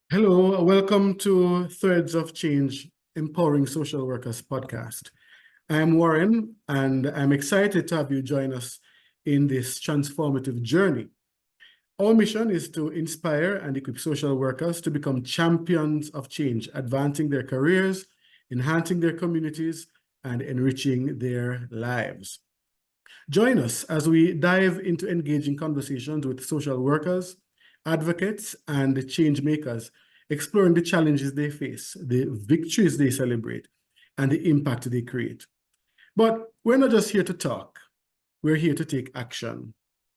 Hello, welcome to Threads of Change, Empowering Social Workers podcast. I'm Warren, and I'm excited to have you join us in this transformative journey. Our mission is to inspire and equip social workers to become champions of change, advancing their careers, enhancing their communities, and enriching their lives. Join us as we dive into engaging conversations with social workers, advocates, and change makers, exploring the challenges they face, the victories they celebrate, and the impact they create. But we're not just here to talk, we're here to take action.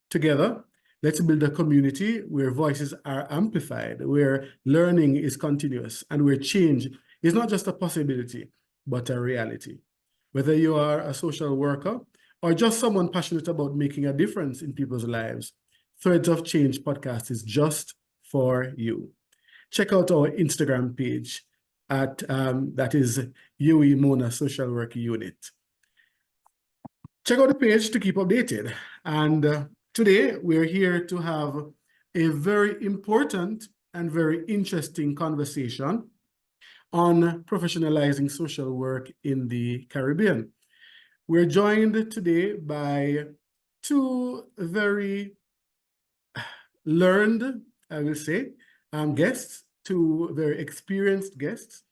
Together, let's build a community where voices are amplified, where learning is continuous, and where change is not just a possibility, but a reality. Whether you are a social worker or just someone passionate about making a difference in people's lives, Threads of Change podcast is just for you. Check out our Instagram page at that is UWI Mona Social Work Unit. Check out the page to keep updated. And today we're here to have a very important and very interesting conversation on professionalizing social work in the Caribbean. We're joined today by two very learned, I will say, guests, two very experienced guests,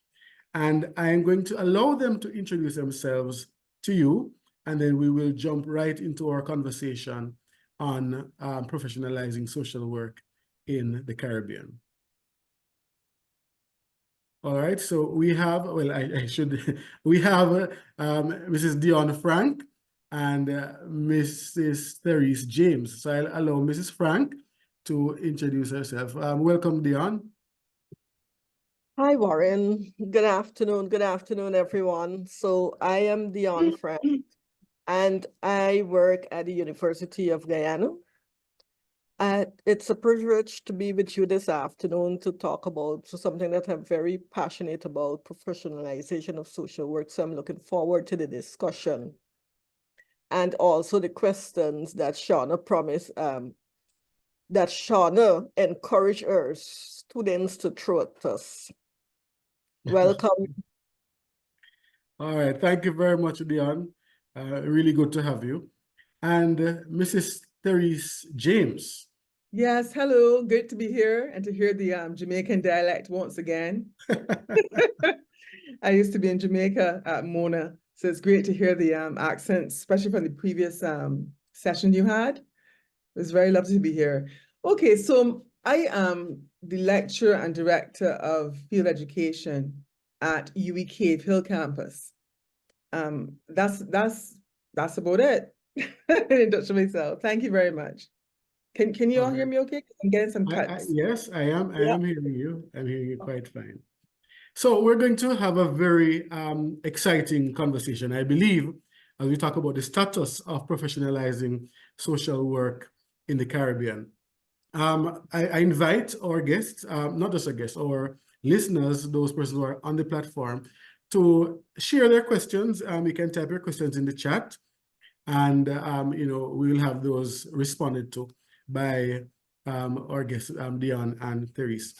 and I am going to allow them to introduce themselves to you, and then we will jump right into our conversation on professionalizing social work in the Caribbean. All right, so we have, well, we have Mrs. Dionne Frank and Mrs. Therese James. So I'll allow Mrs. Frank to introduce herself. Welcome, Dionne. Hi, Warren. Good afternoon, everyone. So I am Dionne Frank, and I work at the University of Guyana. It's a privilege to be with you this afternoon to talk about something that I'm very passionate about, professionalization of social work. So I'm looking forward to the discussion and also the questions that Shauna promised, that Shauna encouraged her students to throw at us. Welcome. All right, thank you very much, Dionne. Really good to have you. And Mrs. Therese James. Yes, hello. Good to be here and to hear the Jamaican dialect once again. I used to be in Jamaica at Mona, so it's great to hear the accents, especially from the previous session you had. It was very lovely to be here. Okay, so I am the lecturer and director of field education at UWI Cave Hill campus. That's about it. Introduction myself. Thank you very much. Can you all hear me okay? I'm getting some cuts. Yes, I am hearing you. I'm hearing you quite fine. So we're going to have a very exciting conversation, I believe, as we talk about the status of professionalizing social work in the Caribbean. I invite our guests, not just our guests, our listeners, those persons who are on the platform, to share their questions. You can type your questions in the chat, and we will have those responded to by our guests, Dionne and Therese.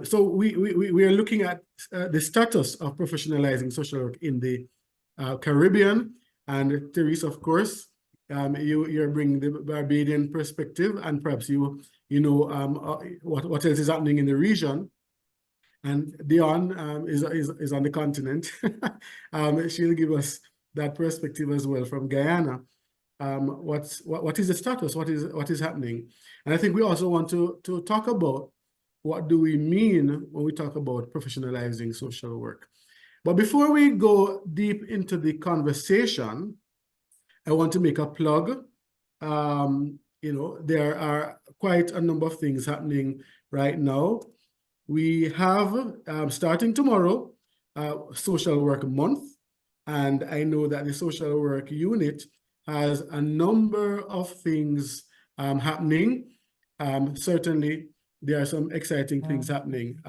So we are looking at the status of professionalizing social work in the Caribbean. And Therese, of course, you're bringing the Barbadian perspective, and perhaps you know what else is happening in the region. And Dionne is on the continent. She'll give us that perspective as well from Guyana. What is the status? What is happening? And I think we also want to talk about what do we mean when we talk about professionalizing social work. But before we go deep into the conversation, I want to make a plug. There are quite a number of things happening right now. We have, starting tomorrow, Social Work Month. And I know that the Social Work Unit has a number of things happening. Certainly, there are some exciting things happening.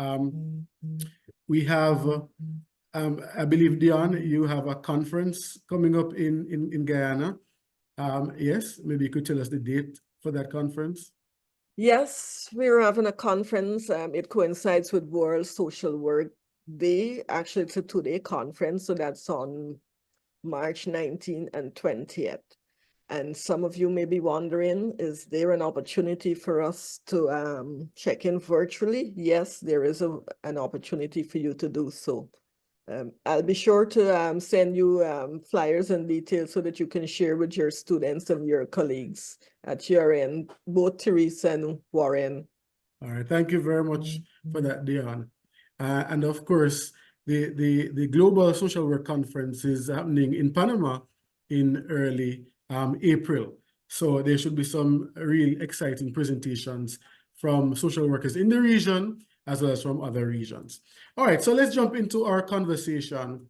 We have, I believe, Dionne, you have a conference coming up in Guyana. Yes, maybe you could tell us the date for that conference. Yes, we're having a conference. It coincides with World Social Work Day. Actually, it's a two-day conference, so that's on March 19th and 20th. And some of you may be wondering, is there an opportunity for us to check in virtually? Yes, there is an opportunity for you to do so. I'll be sure to send you flyers and details so that you can share with your students and your colleagues at your end, both Therese and Warren. All right, thank you very much for that, Dionne. And of course, the Global Social Work Conference is happening in Panama in early April. So there should be some real exciting presentations from social workers in the region as well as from other regions. All right, so let's jump into our conversation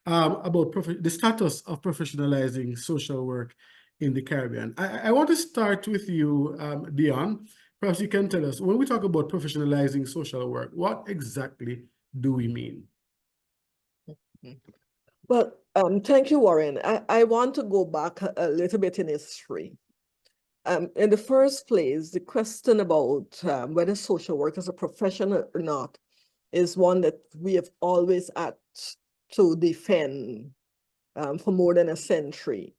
about the status of professionalizing social work in the Caribbean. I want to start with you, Dionne. Perhaps you can tell us, when we talk about professionalizing social work, what exactly do we mean? Well, thank you, Warren. I want to go back a little bit in history. In the first place, the question about whether social work is a profession or not is one that we have always had to defend for more than a century.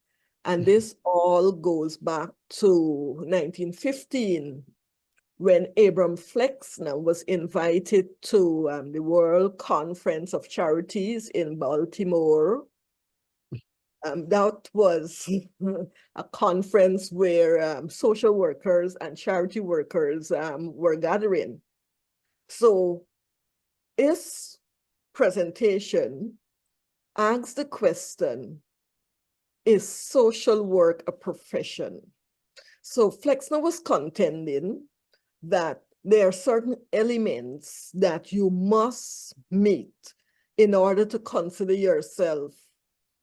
And this all goes back to 1915, when Abram Flexner was invited to the World Conference of Charities in Baltimore. That was a conference where social workers and charity workers were gathering. So his presentation asks the question, is social work a profession? So Flexner was contending that there are certain elements that you must meet in order to consider yourself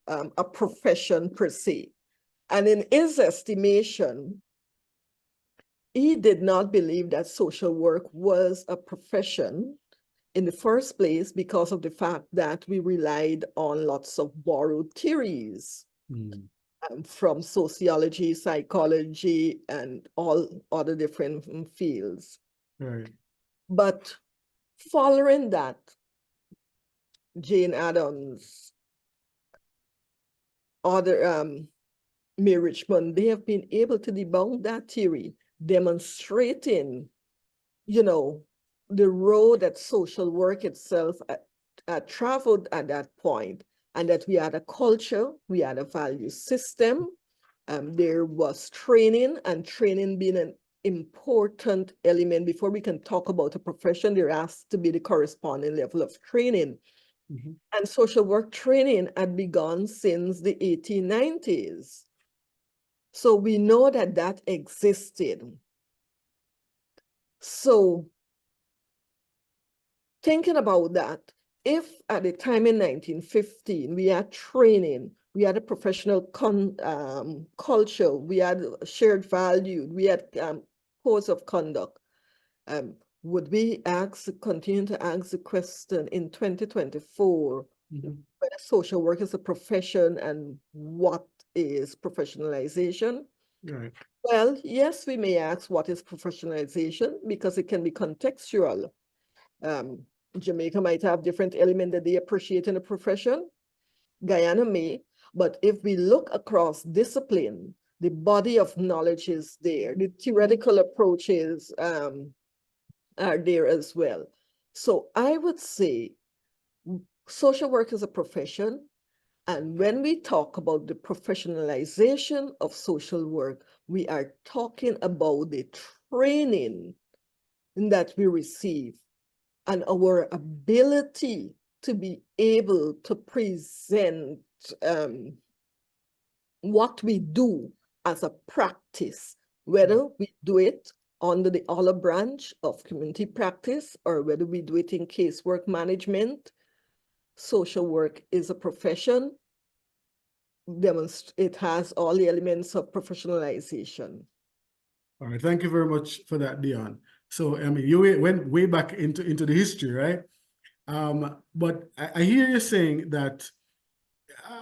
a profession per se. And in his estimation, he did not believe that social work was a profession in the first place because of the fact that we relied on lots of borrowed theories from sociology, psychology, and all other different fields. Right. But following that, Jane Addams, other May Richmond, they have been able to debunk that theory, demonstrating, the road that social work itself traveled at that point, and that we had a culture, we had a value system, there was training, and training being an important element. Before we can talk about a profession, there has to be the corresponding level of training. And social work training had begun since the 1890s. So we know that that existed. So thinking about that, if at the time in 1915, we had training, we had a professional culture, we had shared value, we had codes of conduct, would we continue to ask the question in 2024, whether social work is a profession and what is professionalization? Right. Well, yes, we may ask what is professionalization, because it can be contextual. Jamaica might have different elements that they appreciate in a profession. Guyana may, but if we look across discipline, the body of knowledge is there. The theoretical approaches are there as well. So I would say social work is a profession. And when we talk about the professionalization of social work, we are talking about the training that we receive and our ability to be able to present what we do as a practice, whether we do it under the olive branch of community practice or whether we do it in casework management. Social work is a profession. It has all the elements of professionalization. All right, thank you very much for that, Dionne. So, I mean, you went way back into the history, right? But I hear you saying that,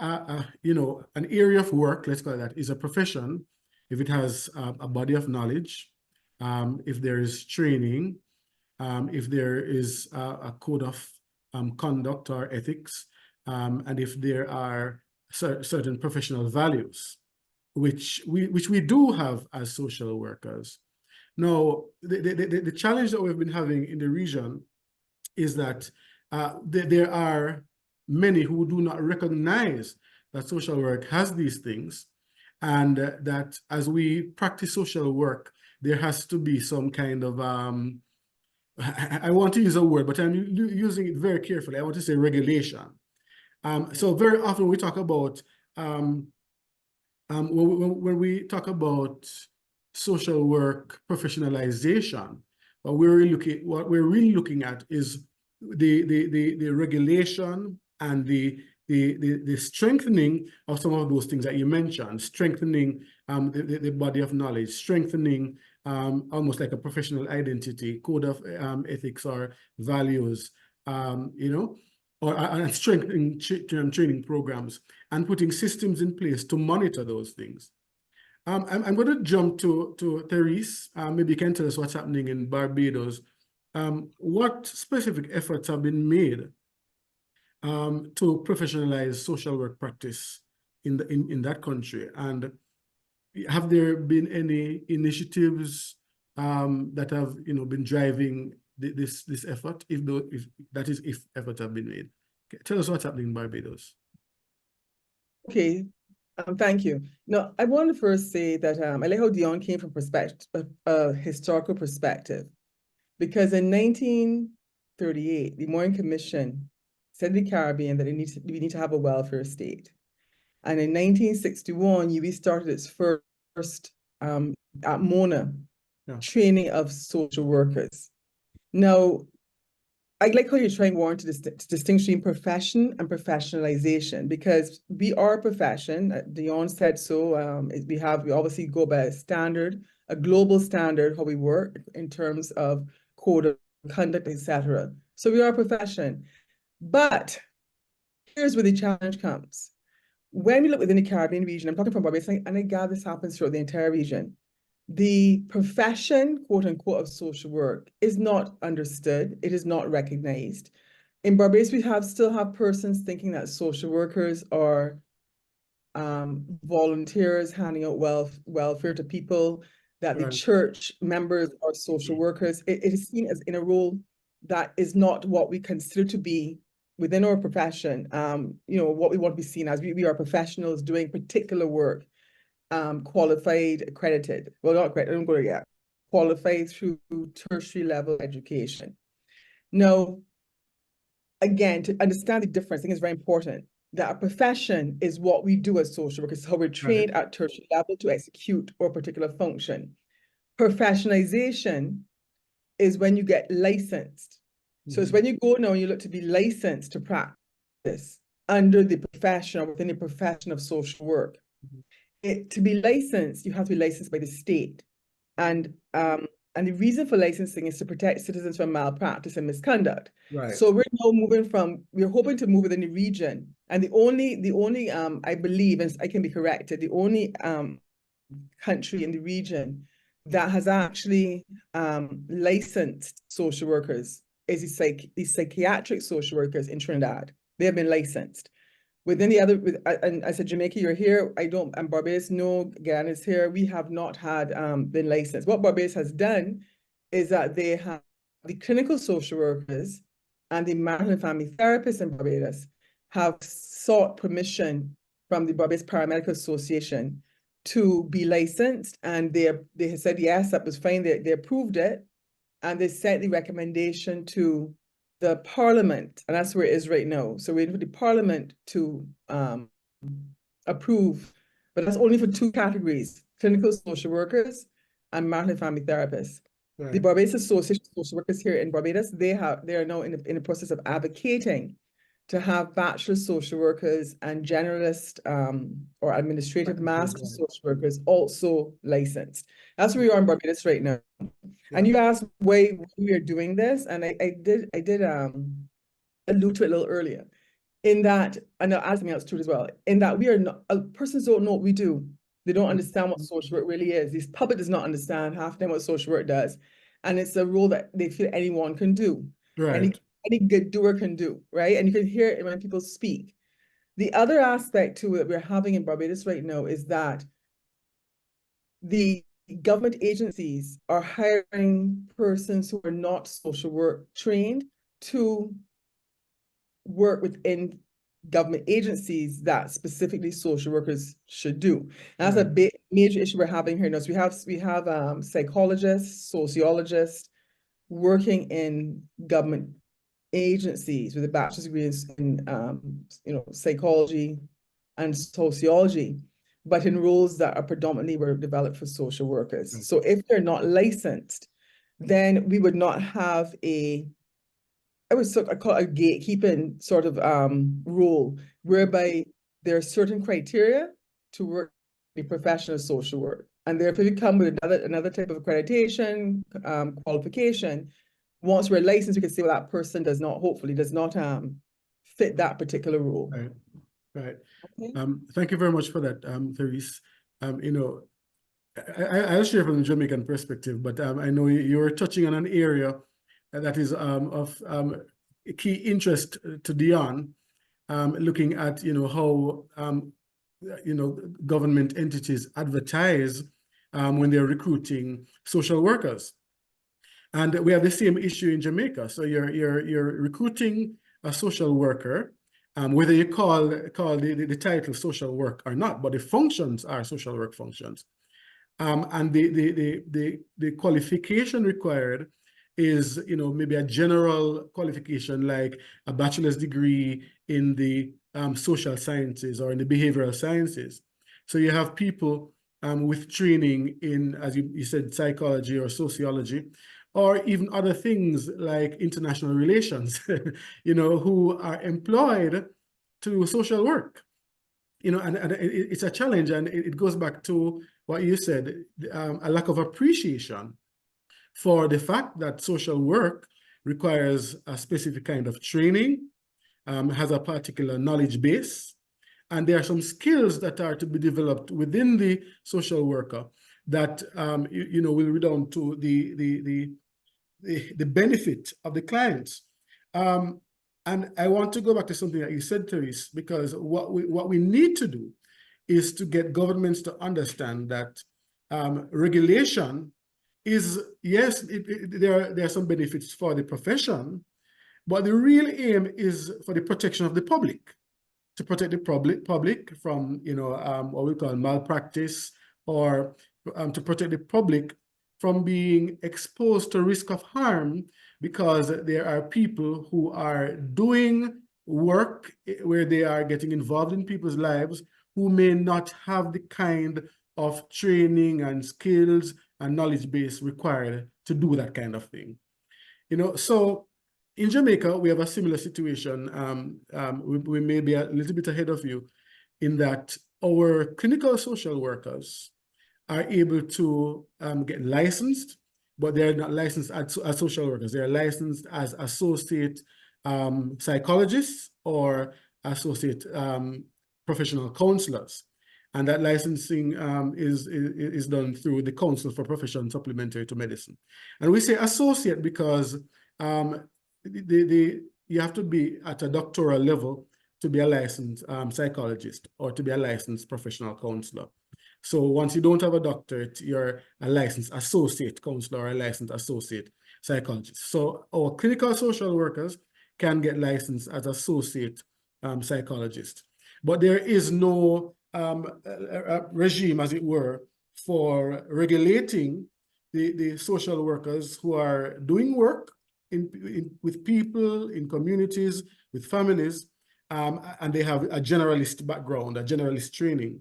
an area of work, let's call it that, is a profession if it has a body of knowledge, if there is training, if there is a code of conduct or ethics, and if there are certain professional values, which we do have as social workers. Now, the challenge that we've been having in the region is that there are many who do not recognize that social work has these things, and that as we practice social work, there has to be some kind of, I want to use a word, but I'm using it very carefully. I want to say regulation. So very often we talk about, when we talk about social work professionalization, what we're really looking at is the regulation and the strengthening of some of those things that you mentioned, strengthening the body of knowledge, strengthening almost like a professional identity, code of ethics or values, you know, and strengthening training programs and putting systems in place to monitor those things. I'm going to jump to Therese. Maybe you can tell us what's happening in Barbados. What specific efforts have been made to professionalize social work practice in that country? And have there been any initiatives that have been driving this effort, if efforts have been made? Okay, tell us what's happening in Barbados. Okay, thank you. Now, I want to first say that I like how Dionne came from a historical perspective, because in 1938, the Moran Commission said in the Caribbean that we need to have a welfare state. And in 1961, UWI started its first at Mona training of social workers. Now, I like how you're trying, Warren, to distinguish between profession and professionalization, because we are a profession. Dionne said so. We obviously go by a standard, a global standard, how we work in terms of code of conduct, etc. So we are a profession. But here's where the challenge comes. When we look within the Caribbean region, I'm talking from Barbados, and I gather this happens throughout the entire region, the profession, quote unquote, of social work is not understood. It is not recognized. In Barbados, we still have persons thinking that social workers are volunteers handing out welfare to people, that the church members are social workers. It is seen as in a role that is not what we consider to be within our profession. What we want to be seen as. We are professionals doing particular work. Qualified, accredited. Well, not accredited, I don't go there yet. Qualified through tertiary level education. Now, again, to understand the difference, I think it's very important that a profession is what we do as social workers, how we're trained at tertiary level to execute our particular function. Professionalization is when you get licensed. So it's when you go now and you look to be licensed to practice under the profession or within the profession of social work. To be licensed, you have to be licensed by the state. And the reason for licensing is to protect citizens from malpractice and misconduct. So we're now we're hoping to move within the region. And the only I believe, and I can be corrected, the only country in the region that has actually licensed social workers is the psychiatric social workers in Trinidad. They have been licensed. Within the other, and I said, Jamaica, you're here. And Barbados, no, Guyana is here. We have not had been licensed. What Barbados has done is that they have the clinical social workers and the marital and family therapists in Barbados have sought permission from the Barbados Paramedical Association to be licensed. And they have said, yes, that was fine. They approved it. And they sent the recommendation to the Parliament, and that's where it is right now. So we're waiting for the Parliament to approve, but that's only for two categories: clinical social workers and marital and family therapists. The Barbados Association of Social Workers here in Barbados, they are now in the process of advocating to have bachelor social workers and generalist or administrative master social workers also licensed. That's where we are in Barbados right now. And you asked why we are doing this, and I did allude to it a little earlier, in that, and I'll add something else to it as well, in that we are not, persons don't know what we do. They don't understand what social work really is. This public does not understand half the time what social work does. And it's a role that they feel anyone can do. Right. Any good doer can do, right? And you can hear it when people speak. The other aspect too that we're having in Barbados right now is that the government agencies are hiring persons who are not social work trained to work within government agencies that specifically social workers should do. And that's a big major issue we're having here now. So we have psychologists, sociologists working in government agencies with a bachelor's degree in psychology and sociology, but in roles that are predominantly were developed for social workers. So if they're not licensed, then we would not have I call it a gatekeeping sort of role, whereby there are certain criteria to work in professional social work. And therefore, we come with another type of accreditation, qualification. Once we're licensed, we can say, well, that person hopefully does not fit that particular role. Right. Right. Okay. Thank you very much for that, Therese. I'll share from the Jamaican perspective, but I know you're touching on an area that is of key interest to Dionne, looking at how government entities advertise when they're recruiting social workers, and we have the same issue in Jamaica. So you're recruiting a social worker, whether you call the title social work or not, but the functions are social work functions, and the qualification required is maybe a general qualification like a bachelor's degree in the social sciences or in the behavioral sciences. So you have people with training in, as you said, psychology or sociology, or even other things like international relations, who are employed to do social work. And it's a challenge, and it goes back to what you said, a lack of appreciation for the fact that social work requires a specific kind of training, has a particular knowledge base, and there are some skills that are to be developed within the social worker that will redound to the benefit of the clients. And I want to go back to something that you said, Therese, because what we need to do is to get governments to understand that regulation is, yes, there are some benefits for the profession, but the real aim is for the protection of the public, to protect the public from what we call malpractice, or to protect the public from being exposed to risk of harm, because there are people who are doing work where they are getting involved in people's lives who may not have the kind of training and skills and knowledge base required to do that kind of thing. So in Jamaica, we have a similar situation. We may be a little bit ahead of you in that our clinical social workers are able to get licensed, but they're not licensed as social workers. They're licensed as associate psychologists or associate professional counselors. And that licensing is done through the Council for Profession Supplementary to Medicine. And we say associate because you have to be at a doctoral level to be a licensed psychologist or to be a licensed professional counselor. So once you don't have a doctorate, you're a licensed associate counselor or a licensed associate psychologist. So our clinical social workers can get licensed as associate psychologists. But there is no regime, as it were, for regulating the social workers who are doing work with people, in communities, with families, and they have a generalist background, a generalist training,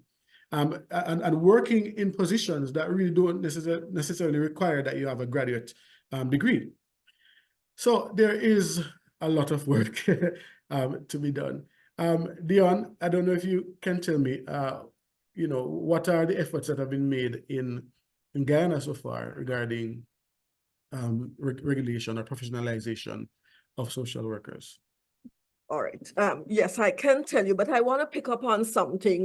and working in positions that really don't necessarily require that you have a graduate degree. So there is a lot of work to be done. Dionne, I don't know if you can tell me, what are the efforts that have been made in Guyana so far regarding regulation or professionalization of social workers? All right. Yes, I can tell you, but I want to pick up on something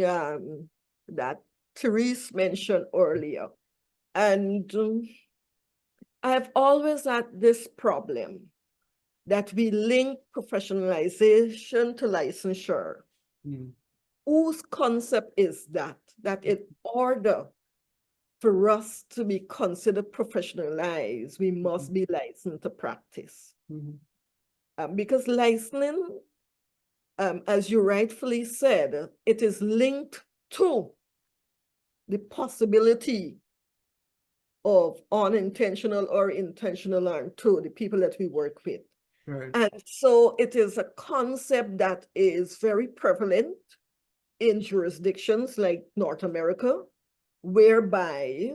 that Therese mentioned earlier. And I've always had this problem that we link professionalization to licensure. Whose concept is that? That in order for us to be considered professionalized, we must be licensed to practice. Because licensing, as you rightfully said, it is linked to the possibility of unintentional or intentional harm to the people that we work with. Right. And so it is a concept that is very prevalent in jurisdictions like North America, whereby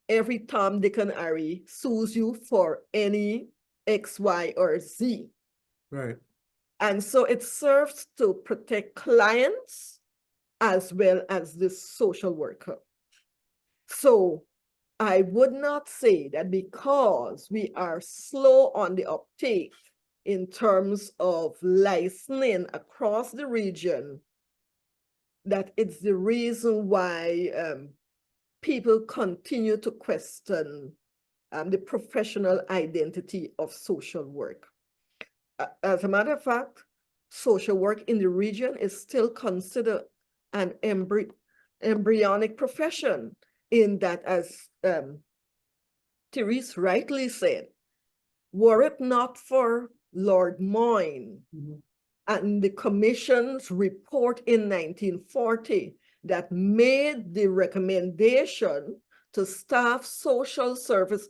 every Tom, Dick, and Harry sues you for any X, Y, or Z. Right. And so it serves to protect clients as well as the social worker. So I would not say that because we are slow on the uptake in terms of licensing across the region, that it's the reason why people continue to question the professional identity of social work. As a matter of fact, social work in the region is still considered an embryonic profession, in that, as Therese rightly said, were it not for Lord Moyne and the Commission's report in 1940 that made the recommendation to staff social service,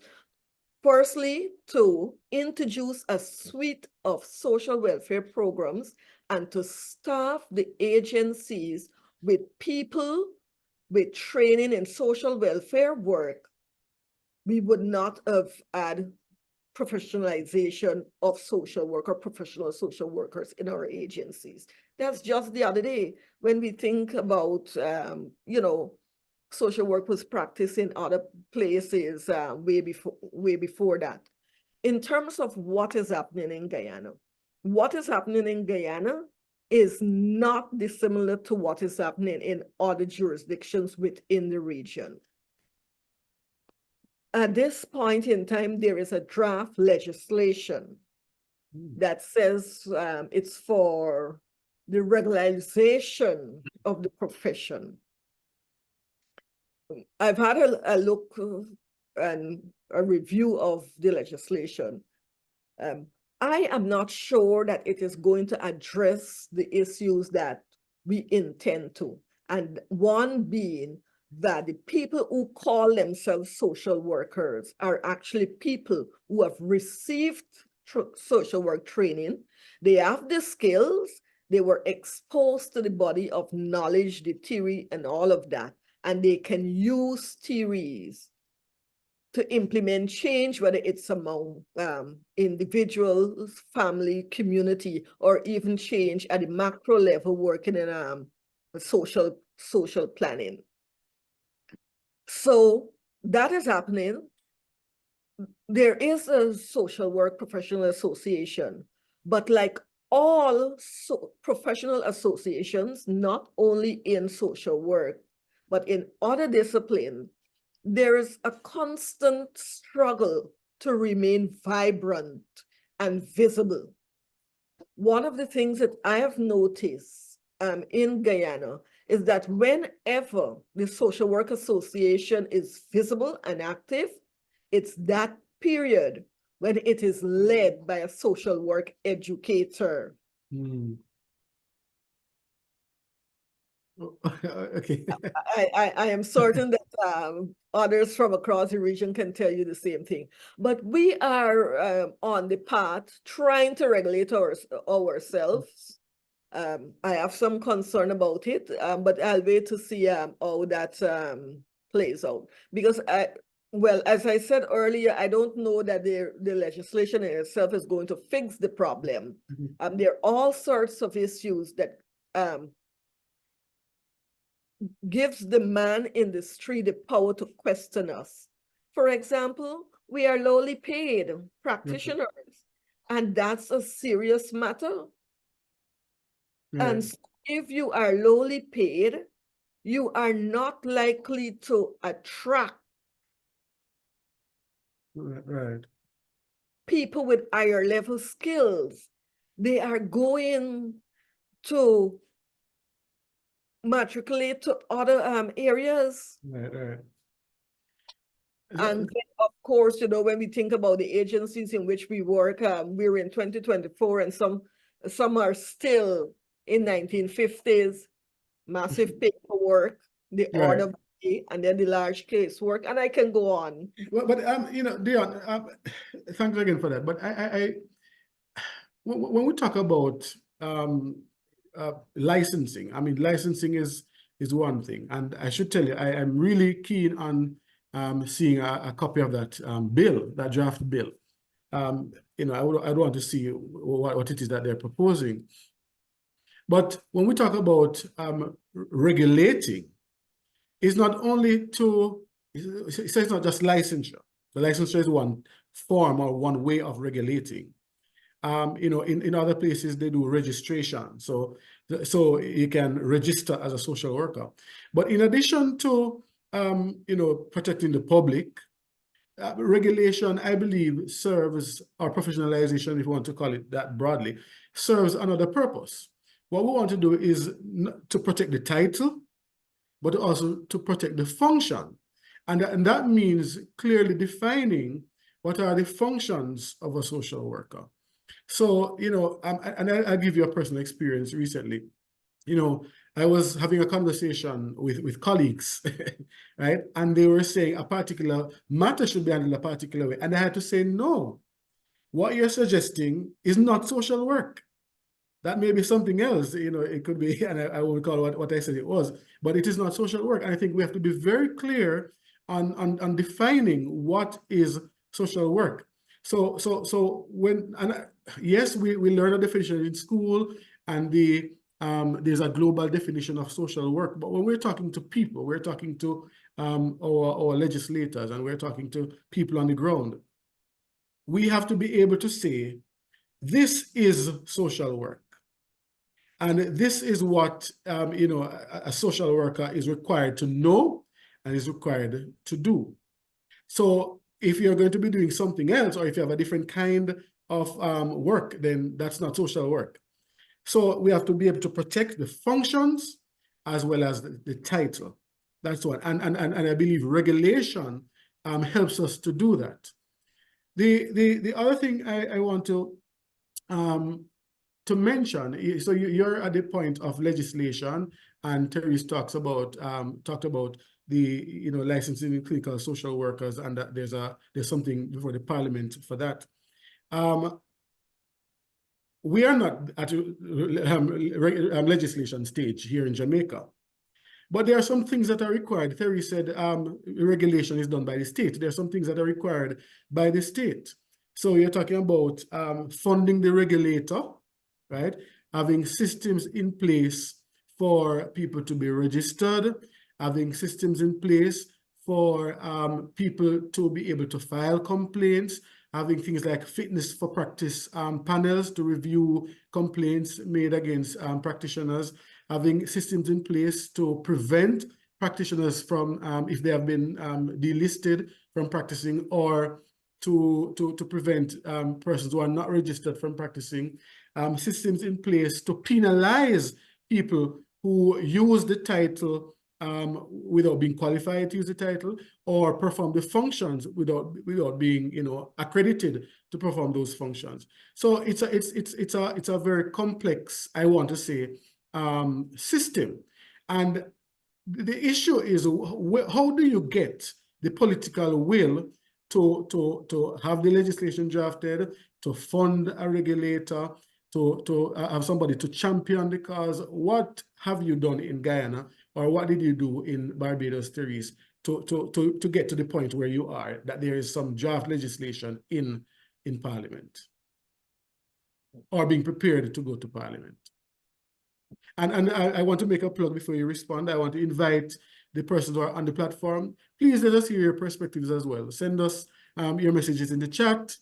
firstly, to introduce a suite of social welfare programs and to staff the agencies with people with training in social welfare work, we would not have had professionalization of social work or professional social workers in our agencies. That's just the other day when we think about, social work was practiced in other places way before that. In terms of what is happening in Guyana, what is happening in Guyana is not dissimilar to what is happening in other jurisdictions within the region. At this point in time, there is a draft legislation that says it's for the regularization of the profession. I've had a look and a review of the legislation. I am not sure that it is going to address the issues that we intend to. And one being that the people who call themselves social workers are actually people who have received social work training. They have the skills, they were exposed to the body of knowledge, the theory and all of that, and they can use theories to implement change, whether it's among individuals, family, community, or even change at the macro level, working in social planning. So that is happening. There is a social work professional association, but like all professional associations, not only in social work, but in other disciplines, there is a constant struggle to remain vibrant and visible. One of the things that I have noticed in Guyana is that whenever the Social Work Association is visible and active, it's that period when it is led by a social work educator. Okay. I am certain that others from across the region can tell you the same thing. But we are on the path trying to regulate ourselves. I have some concern about it, but I'll wait to see how that plays out. Because, as I said earlier, I don't know that the legislation in itself is going to fix the problem. There are all sorts of issues that gives the man in the street the power to question us. For example, we are lowly paid practitioners, and that's a serious matter. And so if you are lowly paid, you are not likely to attract Right. people with higher level skills. They are going to matriculate to other areas. Right. And then, of course, you know, when we think about the agencies in which we work, we're in 2024, and some are still in 1950s, massive paperwork, the order of the day, and then the large case work, and I can go on. But you know, Dionne, thanks again for that. But when we talk about licensing, I mean, licensing is one thing, and I should tell you, I am really keen on seeing a copy of that bill, that draft bill. You know, I'd want to see what it is that they're proposing. But when we talk about regulating, it's not only it's not just licensure. The licensure is one form or one way of regulating. You know, in other places they do registration, so you can register as a social worker. But in addition to you know, protecting the public, regulation, I believe, serves, or professionalization, if you want to call it that broadly, serves another purpose. What we want to do is to protect the title, but also to protect the function. And that means clearly defining what are the functions of a social worker. So, you know, and I'll give you a personal experience recently. You know, I was having a conversation with colleagues, right? And they were saying a particular matter should be handled a particular way. And I had to say, no, what you're suggesting is not social work. That may be something else, you know, it could be, and I won't call what I said it was, but it is not social work. And I think we have to be very clear on defining what is social work. So when, and yes, we learn a definition in school, and there's a global definition of social work, but when we're talking to people, we're talking to our legislators, and we're talking to people on the ground, we have to be able to say, this is social work. And this is what, you know, a social worker is required to know and is required to do. So if you're going to be doing something else, or if you have a different kind of work, then that's not social work. So we have to be able to protect the functions as well as the title. That's one. And I believe regulation helps us to do that. The other thing I want to mention, so you're at the point of legislation, and Therese talked about the, you know, licensing in clinical social workers, and that there's something before the parliament for that. We are not at a legislation stage here in Jamaica, but there are some things that are required. Therese said regulation is done by the state. There are some things that are required by the state. So you're talking about funding the regulator, right? Having systems in place for people to be registered, having systems in place for people to be able to file complaints, having things like fitness for practice panels to review complaints made against practitioners, having systems in place to prevent practitioners from, if they have been delisted from practicing, or to prevent persons who are not registered from practicing, systems in place to penalize people who use the title without being qualified to use the title, or perform the functions without being, you know, accredited to perform those functions. So it's a very complex, I want to say, system. And the issue is, how do you get the political will to have the legislation drafted, to fund a regulator, to have somebody to champion the cause? What have you done in Guyana, or what did you do in Barbados, Therese, to get to the point where you are, that there is some draft legislation in Parliament, or being prepared to go to Parliament? And I want to make a plug before you respond. I want to invite the persons who are on the platform. Please let us hear your perspectives as well. Send us your messages in the chat,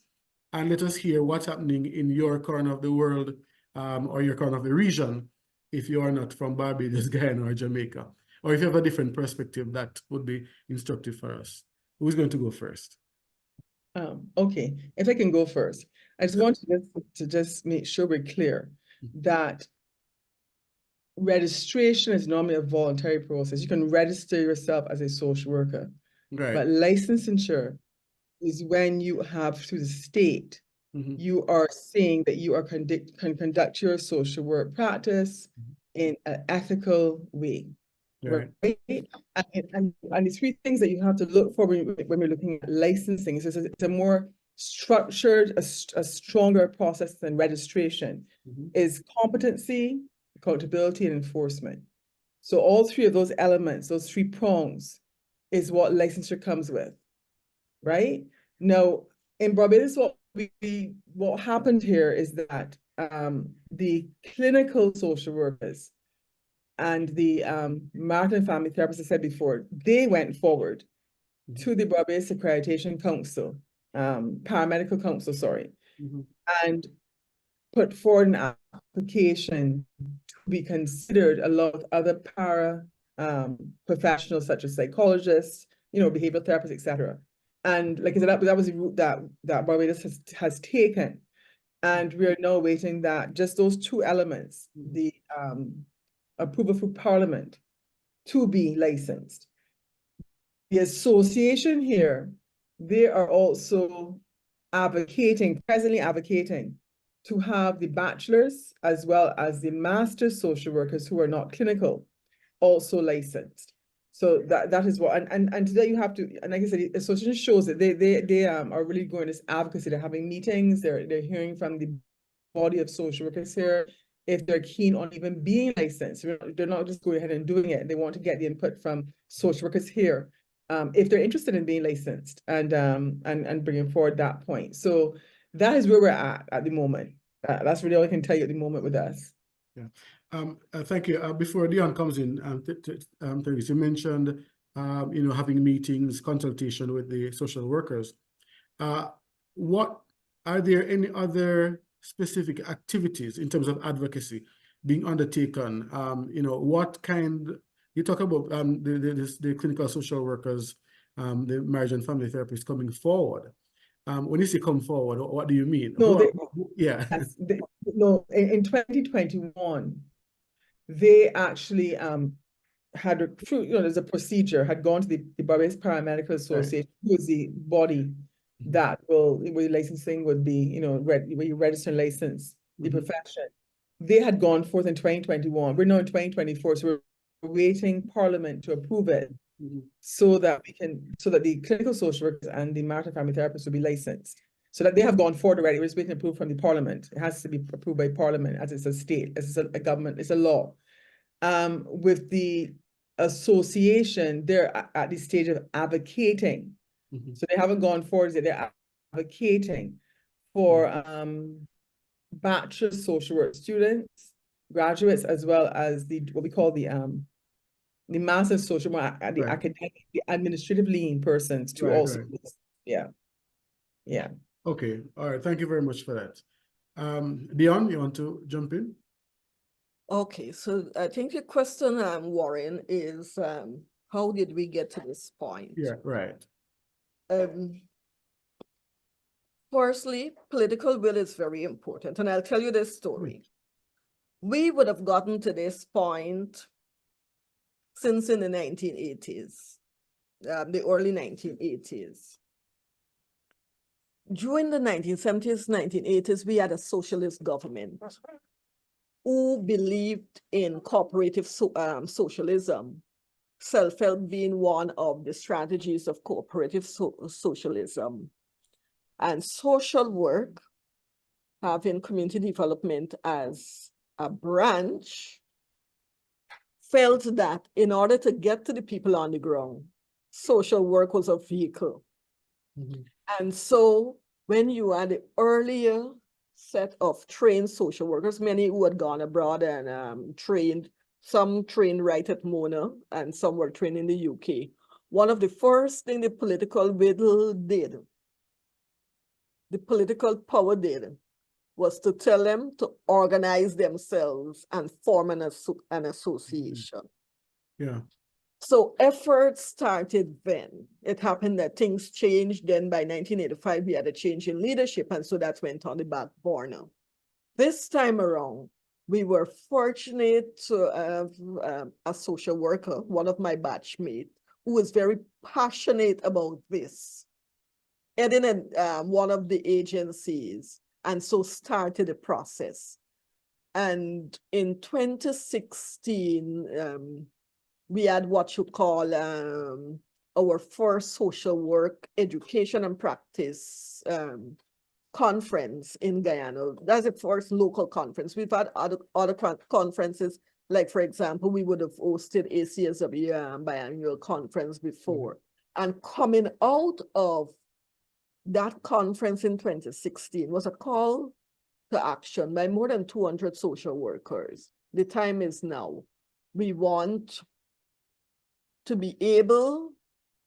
and let us hear what's happening in your corner of the world, or your corner of the region, if you are not from Barbados, Guyana, or Jamaica. Or if you have a different perspective, that would be instructive for us. Who's going to go first? Okay, if I can go first, I just want to just make sure we're clear that registration is normally a voluntary process. You can register yourself as a social worker, Right. but licensure is when you have, through the state, you are saying that you are can conduct your social work practice in an ethical way. Right. And the three things that you have to look for when we're looking at licensing is it's a more structured, a stronger process than registration, is competency, accountability, and enforcement. So all three of those elements, those three prongs, is what licensure comes with, right? Now, in Barbados, what happened here is that the clinical social workers and the marital and family therapists, I said before, they went forward to the Barbados Accreditation Council, Paramedical Council, sorry, and put forward an application to be considered along with other para professionals such as psychologists, behavioral therapists, etc. And like I said, that was the route that Barbados has taken. And we are now waiting that just those two elements, the approval through Parliament to be licensed. The association here, they are also presently advocating to have the bachelor's as well as the master's social workers who are not clinical also licensed. So that is what, and today you have to, and like I said, the association shows that they are really going this advocacy. They're having meetings, they're hearing from the body of social workers here if they're keen on even being licensed. They're not just going ahead and doing it. They want to get the input from social workers here if they're interested in being licensed and bringing forward that point. So that is where we're at the moment. That's really all I can tell you at the moment with us. Yeah. Thank you. Before Dionne comes in, Therese, you mentioned, having meetings, consultation with the social workers. What are there any other specific activities in terms of advocacy being undertaken? What kind, you talk about the clinical social workers, the marriage and family therapists coming forward. When you say come forward, what do you mean? No, no, in 2021, they actually had, there's a procedure, had gone to the Barbados Paramedical Association, who is the body that where licensing would be, where you register and license the profession. They had gone forth in 2021. We're now in 2024, so we're waiting Parliament to approve it so that the clinical social workers and the marital family therapists will be licensed. So that they have gone forward already. We're just waiting approval from the Parliament. It has to be approved by Parliament as it's a state, as it's a government, it's a law. With the association, they're at the stage of advocating. So they haven't gone forward yet. They're advocating for bachelor social work students, graduates, as well as what we call the master's social work, the academic, the administrative lean persons to also. Yeah. Okay. All right. Thank you very much for that. Dionne, you want to jump in? Okay, so I think your question, Warren, is how did we get to this point? Yeah, right. Firstly, political will is very important, and I'll tell you this story. We would have gotten to this point since in the 1980s, the early 1980s. During the 1970s, 1980s, we had a socialist government who believed in cooperative socialism, self-help being one of the strategies of cooperative socialism. And social work, having community development as a branch, felt that in order to get to the people on the ground, social work was a vehicle. And so when you had the earlier set of trained social workers, many who had gone abroad and trained, some trained right at Mona and some were trained in the UK. One of the first things the political will did, the political power did, was to tell them to organize themselves and form an association. Yeah. So efforts started then. It happened that things changed. Then by 1985, we had a change in leadership. And so that went on the back burner. This time around, we were fortunate to have a social worker, one of my batchmates, who was very passionate about this, heading in one of the agencies, and so started the process. And in 2016, we had what you call our first social work education and practice conference in Guyana. That's the first local conference. We've had other conferences, like for example, we would have hosted ACSW biannual conference before. And coming out of that conference in 2016 was a call to action by more than 200 social workers. The time is now. We want to be able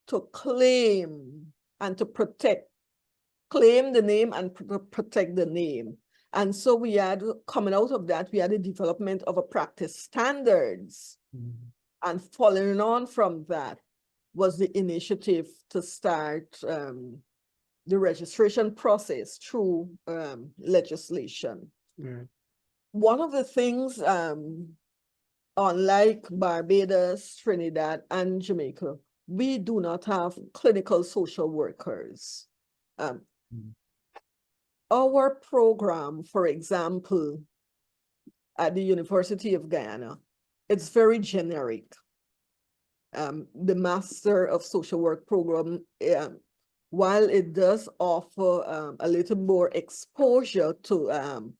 to claim and to claim the name and protect the name. And so we had, coming out of that, we had the development of a practice standards. And following on from that was the initiative to start the registration process through legislation. One of the things, unlike Barbados, Trinidad, and Jamaica, we do not have clinical social workers. Our program, for example, at the University of Guyana, it's very generic. The Master of Social Work program, while it does offer a little more exposure to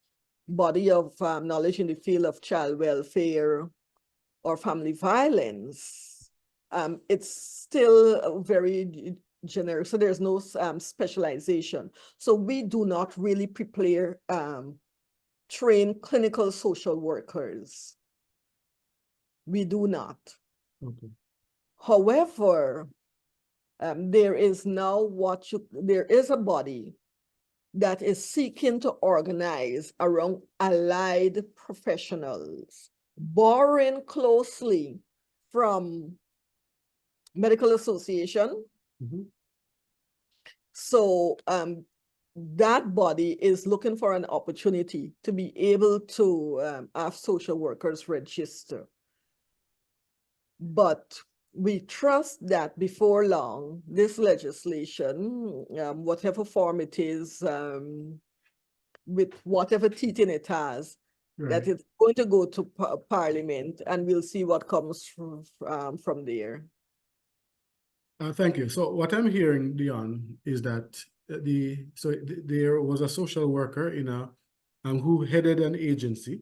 body of knowledge in the field of child welfare or family violence, it's still very generic. So there's no specialization. So we do not really prepare train clinical social workers. We do not. Okay. However, there is now there is a body that is seeking to organize around allied professionals, borrowing closely from medical association. So that body is looking for an opportunity to be able to have social workers register. But we trust that before long, this legislation, whatever form it is, with whatever teeth in it has, that it's going to go to Parliament, and we'll see what comes from there. Thank you. So what I'm hearing, Dionne, is that there was a social worker in who headed an agency,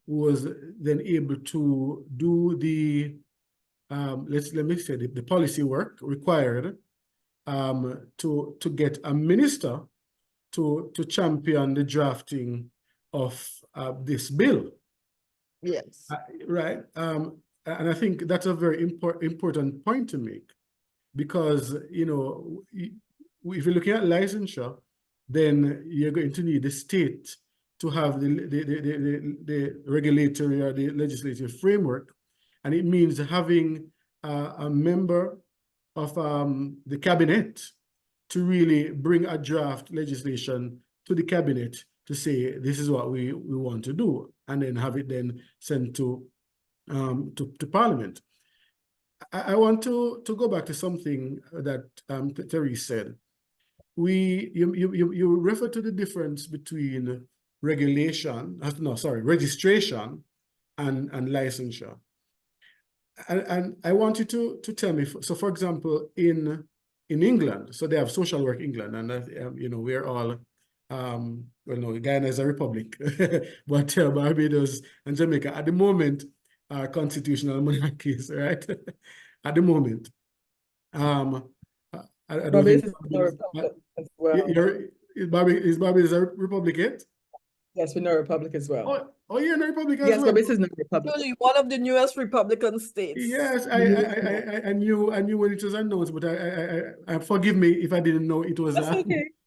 who was then able to do the let me say the policy work required to get a minister to champion the drafting of this bill. Yes. Right. And I think that's a very important point to make, because if you're looking at licensure, then you're going to need the state to have the regulatory or the legislative framework. And it means having a member of the cabinet to really bring a draft legislation to the cabinet to say, this is what we want to do, and then have it then sent to Parliament. I want to go back to something that Therese said. You refer to the difference between registration and licensure. And I want you to tell me, so for example, in England, so they have Social Work England, and we're all, Guyana is a republic, but Barbados and Jamaica at the moment are constitutional monarchies, right? At the moment. I don't think Barbados is a republic as well. Is Barbados a republic yet? Yes, we're not a republic as well. Oh, you're in a republic as yes, well? Barbados is not a republic. Actually, one of the newest Republican states. Yes, I knew when it was announced, but I forgive me if I didn't know it was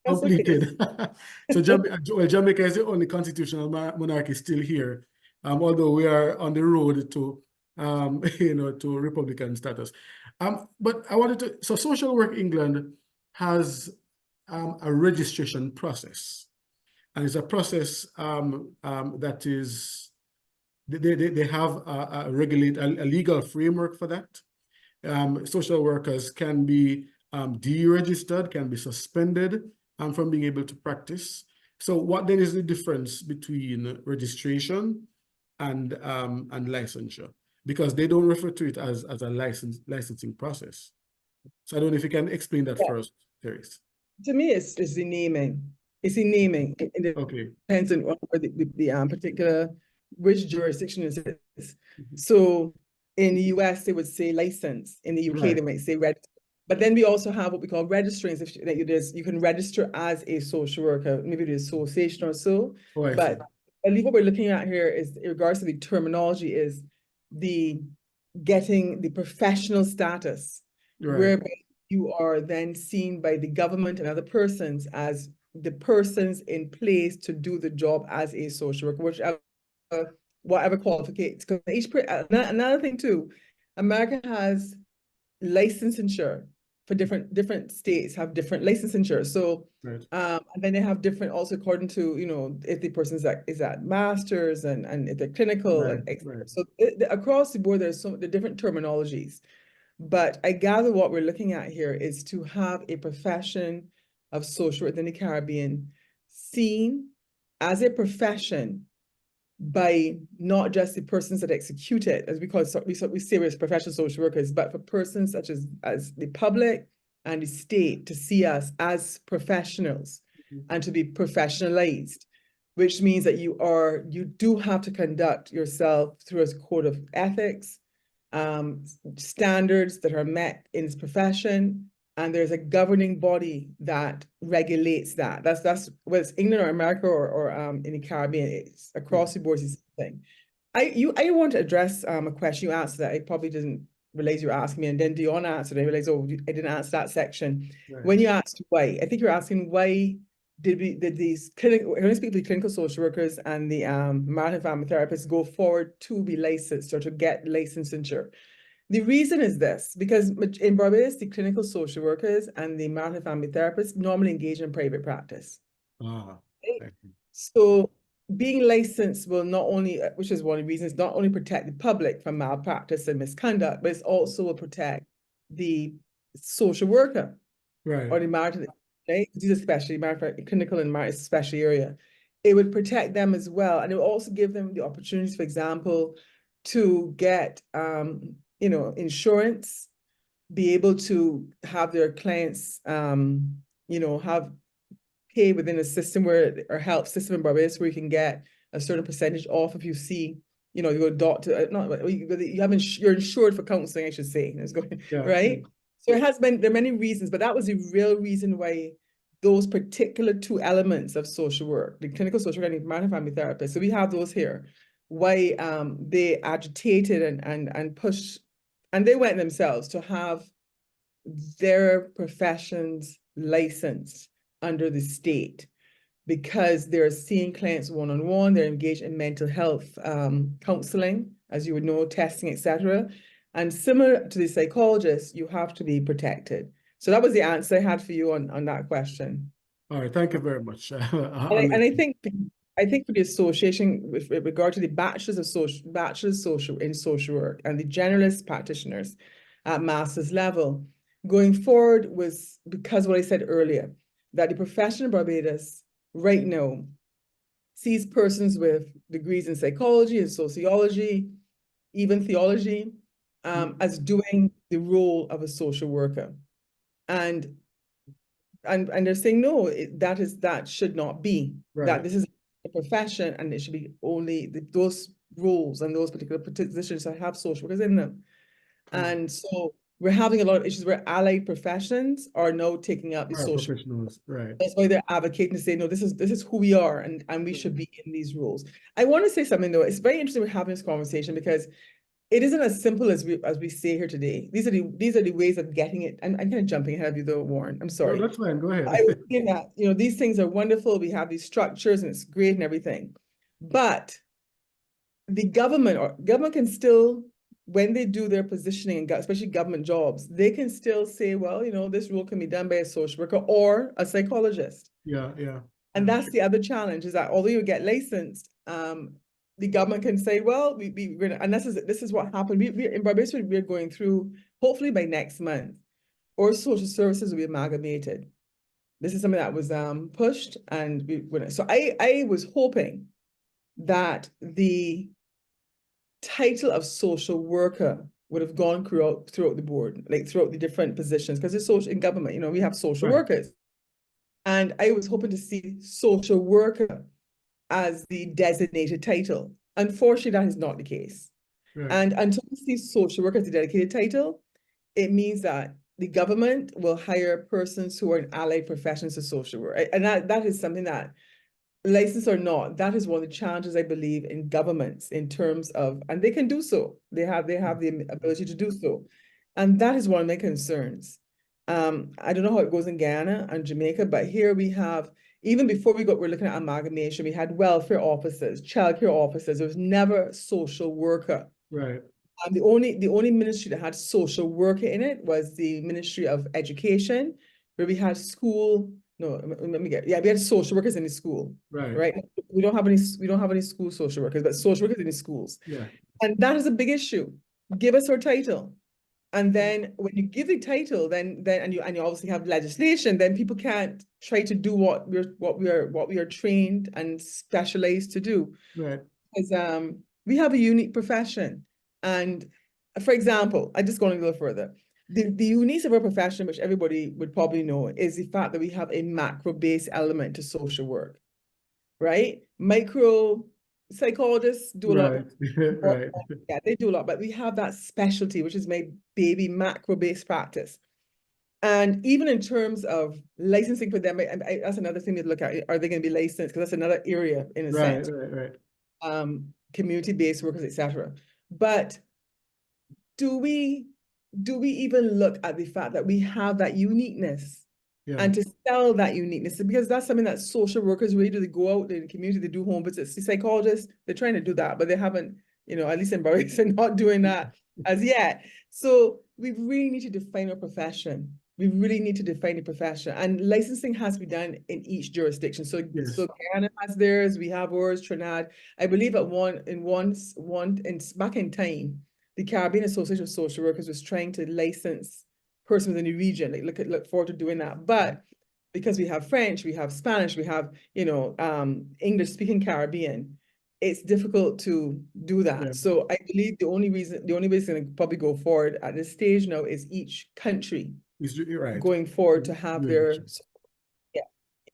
completed. Okay. So Jamaica is the only constitutional monarchy still here, although we are on the road to to Republican status. But I wanted to, so Social Work England has a registration process, and it's a process that is, they have a legal framework for that. Social workers can be deregistered, can be suspended from being able to practice. So what then is the difference between registration and licensure? Because they don't refer to it as a licensing process. So I don't know if you can explain that first, Therese. To me, it's the naming. It's the naming. It Okay. depends on the particular, which jurisdiction is it. So in the US, they would say license. In the UK, Right. they might say register. But then we also have what we call registering. You can register as a social worker, maybe the association or so. Oh, I But see. I believe what we're looking at here is, in regards to the terminology, is the getting the professional status, Right. whereby you are then seen by the government and other persons as the persons in place to do the job as a social worker, whichever, whatever qualifications. Because another thing too, America has licensure for different states have different licensure. So Right. and then they have different also according to if the person is at masters and if they're clinical Right. and Right. so across the board there's the different terminologies. But I gather what we're looking at here is to have a profession of social work in the Caribbean seen as a profession by not just the persons that execute it, as we call it, we say we're professional social workers, but for persons such as the public and the state to see us as professionals and to be professionalized, which means that you do have to conduct yourself through a code of ethics, standards that are met in this profession, and there's a governing body that regulates that. That's whether it's England or America or in the Caribbean, it's across the board is the thing. I want to address a question you asked that I probably didn't realize you were asking me, and then Dionne answered. I realized, I didn't answer that section. Right. When you asked why, I think you're asking why did these clinical, when I speak to the clinical social workers and the marital and family therapists go forward to be licensed or to get licensure? The reason is this, because in Barbados, the clinical social workers and the marital and family therapists normally engage in private practice. Ah, Right? So being licensed will not only, which is one of the reasons, not only protect the public from malpractice and misconduct, but it also will protect the social worker right. or the marital, right? These especially clinical and marital special area. It would protect them as well. And it will also give them the opportunities, for example, to get insurance, be able to have their clients, have pay within a system or health system in Barbados where you can get a certain percentage off if you see, you go to doctor, you're insured for counseling, I should say, right? Yeah. So there are many reasons, but that was the real reason why those particular two elements of social work, the clinical social work and the marital and family therapist, so we have those here, why they agitated and pushed, and they went themselves to have their professions licensed under the state, because they're seeing clients one-on-one, they're engaged in mental health counseling, as you would know, testing, etc. And similar to the psychologist, you have to be protected. So that was the answer I had for you on that question. All right, thank you very much. And I think for the association with regard to the bachelors in social work and the generalist practitioners at master's level, going forward was because what I said earlier, that the profession in Barbados right now sees persons with degrees in psychology and sociology, even theology, as doing the role of a social worker. And they're saying, no, that should not be. Right. That this is a profession and it should be only those roles and those particular positions that have social workers in them. And so we're having a lot of issues where allied professions are now taking up the social professionals. Right. That's why they're advocating to say, no, this is who we are and we should be in these roles. I want to say something though. It's very interesting we're having this conversation because it isn't as simple as we say here today. These are the ways of getting it. I'm kind of jumping ahead of you though, Warren. I'm sorry. No, that's fine. Go ahead. I was saying that, these things are wonderful. We have these structures and it's great and everything. But the government can still when they do their positioning, especially government jobs, they can still say, well, you know, this role can be done by a social worker or a psychologist. Yeah, yeah. And that's the other challenge, is that although you get licensed, the government can say, well, and this is what happened. We in Barbados, we're going through, hopefully by next month, or social services will be amalgamated. This is something that was pushed, and so I was hoping that the title of social worker would have gone throughout the board, like throughout the different positions, because it's social in government, you know, we have social workers. And I was hoping to see social worker as the designated title. Unfortunately, that is not the case. Right. And until we see social worker as the dedicated title, it means that the government will hire persons who are in allied professions of social work. And that is something that, licensed or not, that is one of the challenges, I believe, in governments in terms of, and they can do so. They have the ability to do so. And that is one of my concerns. I don't know how it goes in Guyana and Jamaica, but here we have, even before we're looking at amalgamation, we had welfare officers, childcare officers. There was never social worker. Right. The only ministry that had social worker in it was the Ministry of Education, where we had we had social workers in the school. Right. We don't have any school social workers, but social workers in the schools. Yeah. And that is a big issue. Give us our title. And then when you give the title, then you obviously have legislation, then people can't try to do what we are trained and specialized to do. Right. Because we have a unique profession. And for example, I just go a little further. The uniqueness of our profession, which everybody would probably know, is the fact that we have a macro-based element to social work, right? Micro psychologists do a lot. Right. Yeah, they do a lot, but we have that specialty, which is my baby macro-based practice. And even in terms of licensing for them, that's another thing to look at. Are they going to be licensed? Because that's another area in a sense. Right. Community-based workers, etc. But do we even look at the fact that we have that uniqueness? Yeah. And to sell that uniqueness, because that's something that social workers really do. They go out in the community, they do home visits. The psychologists, they're trying to do that, but they haven't, you know, at least in Barbados, they're not doing that as yet. So we really need to define our profession. We really need to define the profession, and licensing has to be done in each jurisdiction. So, so Guyana has theirs, we have ours, Trinidad. I believe at back in time, the Caribbean Association of Social Workers was trying to license persons in the region, like look forward to doing that. But because we have French, we have Spanish, we have, you know, English-speaking Caribbean, it's difficult to do that. Yeah. So I believe the only way it's going to probably go forward at this stage now is each country going forward to have their,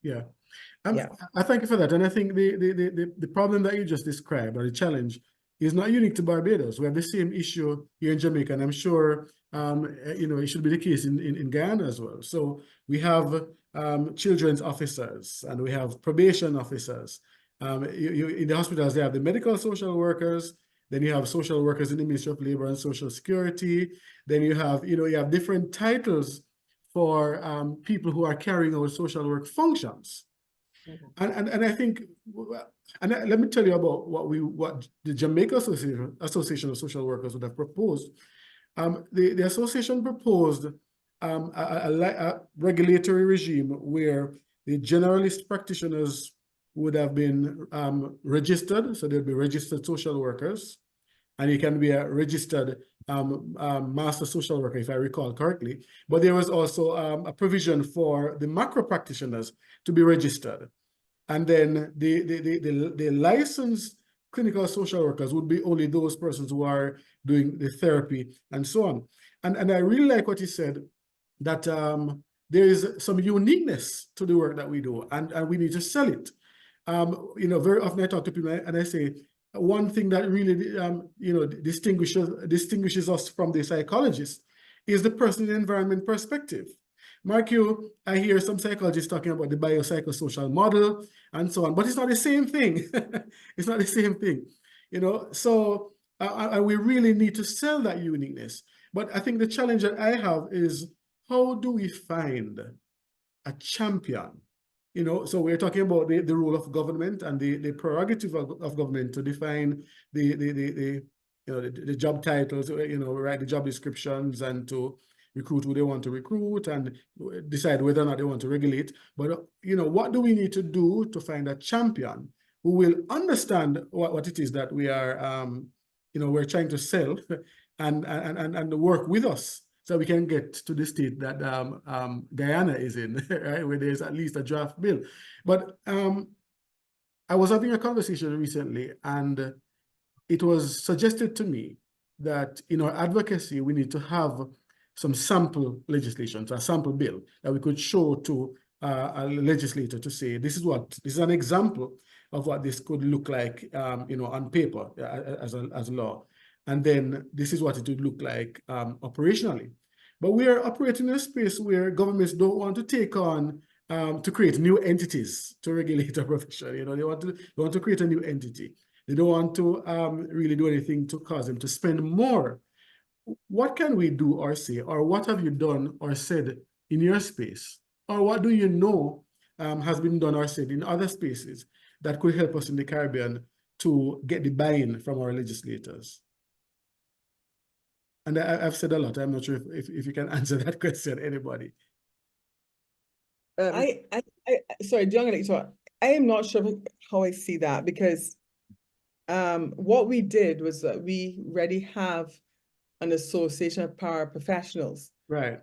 yeah. I thank you for that. And I think the problem that you just described, or the challenge, is not unique to Barbados. We have the same issue here in Jamaica, and I'm sure you know, it should be the case in Guyana as well. So we have children's officers, and we have probation officers. In the hospitals, they have the medical social workers. Then you have social workers in the Ministry of Labor and Social Security. Then you have different titles for people who are carrying out social work functions. And I think, and let me tell you about what the Jamaica Association of Social Workers would have proposed. The association proposed a regulatory regime where the generalist practitioners would have been registered, so they'd be registered social workers, and you can be a registered master social worker, if I recall correctly. But there was also a provision for the macro practitioners to be registered. And then the licensed clinical social workers would be only those persons who are doing the therapy and so on. And I really like what you said, that there is some uniqueness to the work that we do, and we need to sell it. You know, very often I talk to people and I say, one thing that really distinguishes us from the psychologists is the person environment perspective. Mark, I hear some psychologists talking about the biopsychosocial model and so on, but it's not the same thing. It's not the same thing, you know. So we really need to sell that uniqueness. But I think the challenge that I have is, how do we find a champion? You know, so we're talking about the role of government and the prerogative of government to define the the job titles, write the job descriptions and to recruit who they want to recruit and decide whether or not they want to regulate. But, what do we need to do to find a champion who will understand what it is that we are, we're trying to sell and work with us so we can get to the state that Guyana is in, right, where there's at least a draft bill. But I was having a conversation recently, and it was suggested to me that in our advocacy, we need to have some sample legislation, so a sample bill that we could show to a legislator to say, this is an example of what this could look like, on paper as a law. And then this is what it would look like operationally. But we are operating in a space where governments don't want to take on to create new entities to regulate a profession. They want to create a new entity. They don't want to really do anything to cause them to spend more. What can we do or say, or what have you done or said in your space? Or what do you know has been done or said in other spaces that could help us in the Caribbean to get the buy-in from our legislators? And I've said a lot. I'm not sure if you can answer that question, anybody. Sorry, Dionne, I am not sure how I see that, because what we did was that we already have an association of paraprofessionals. Right.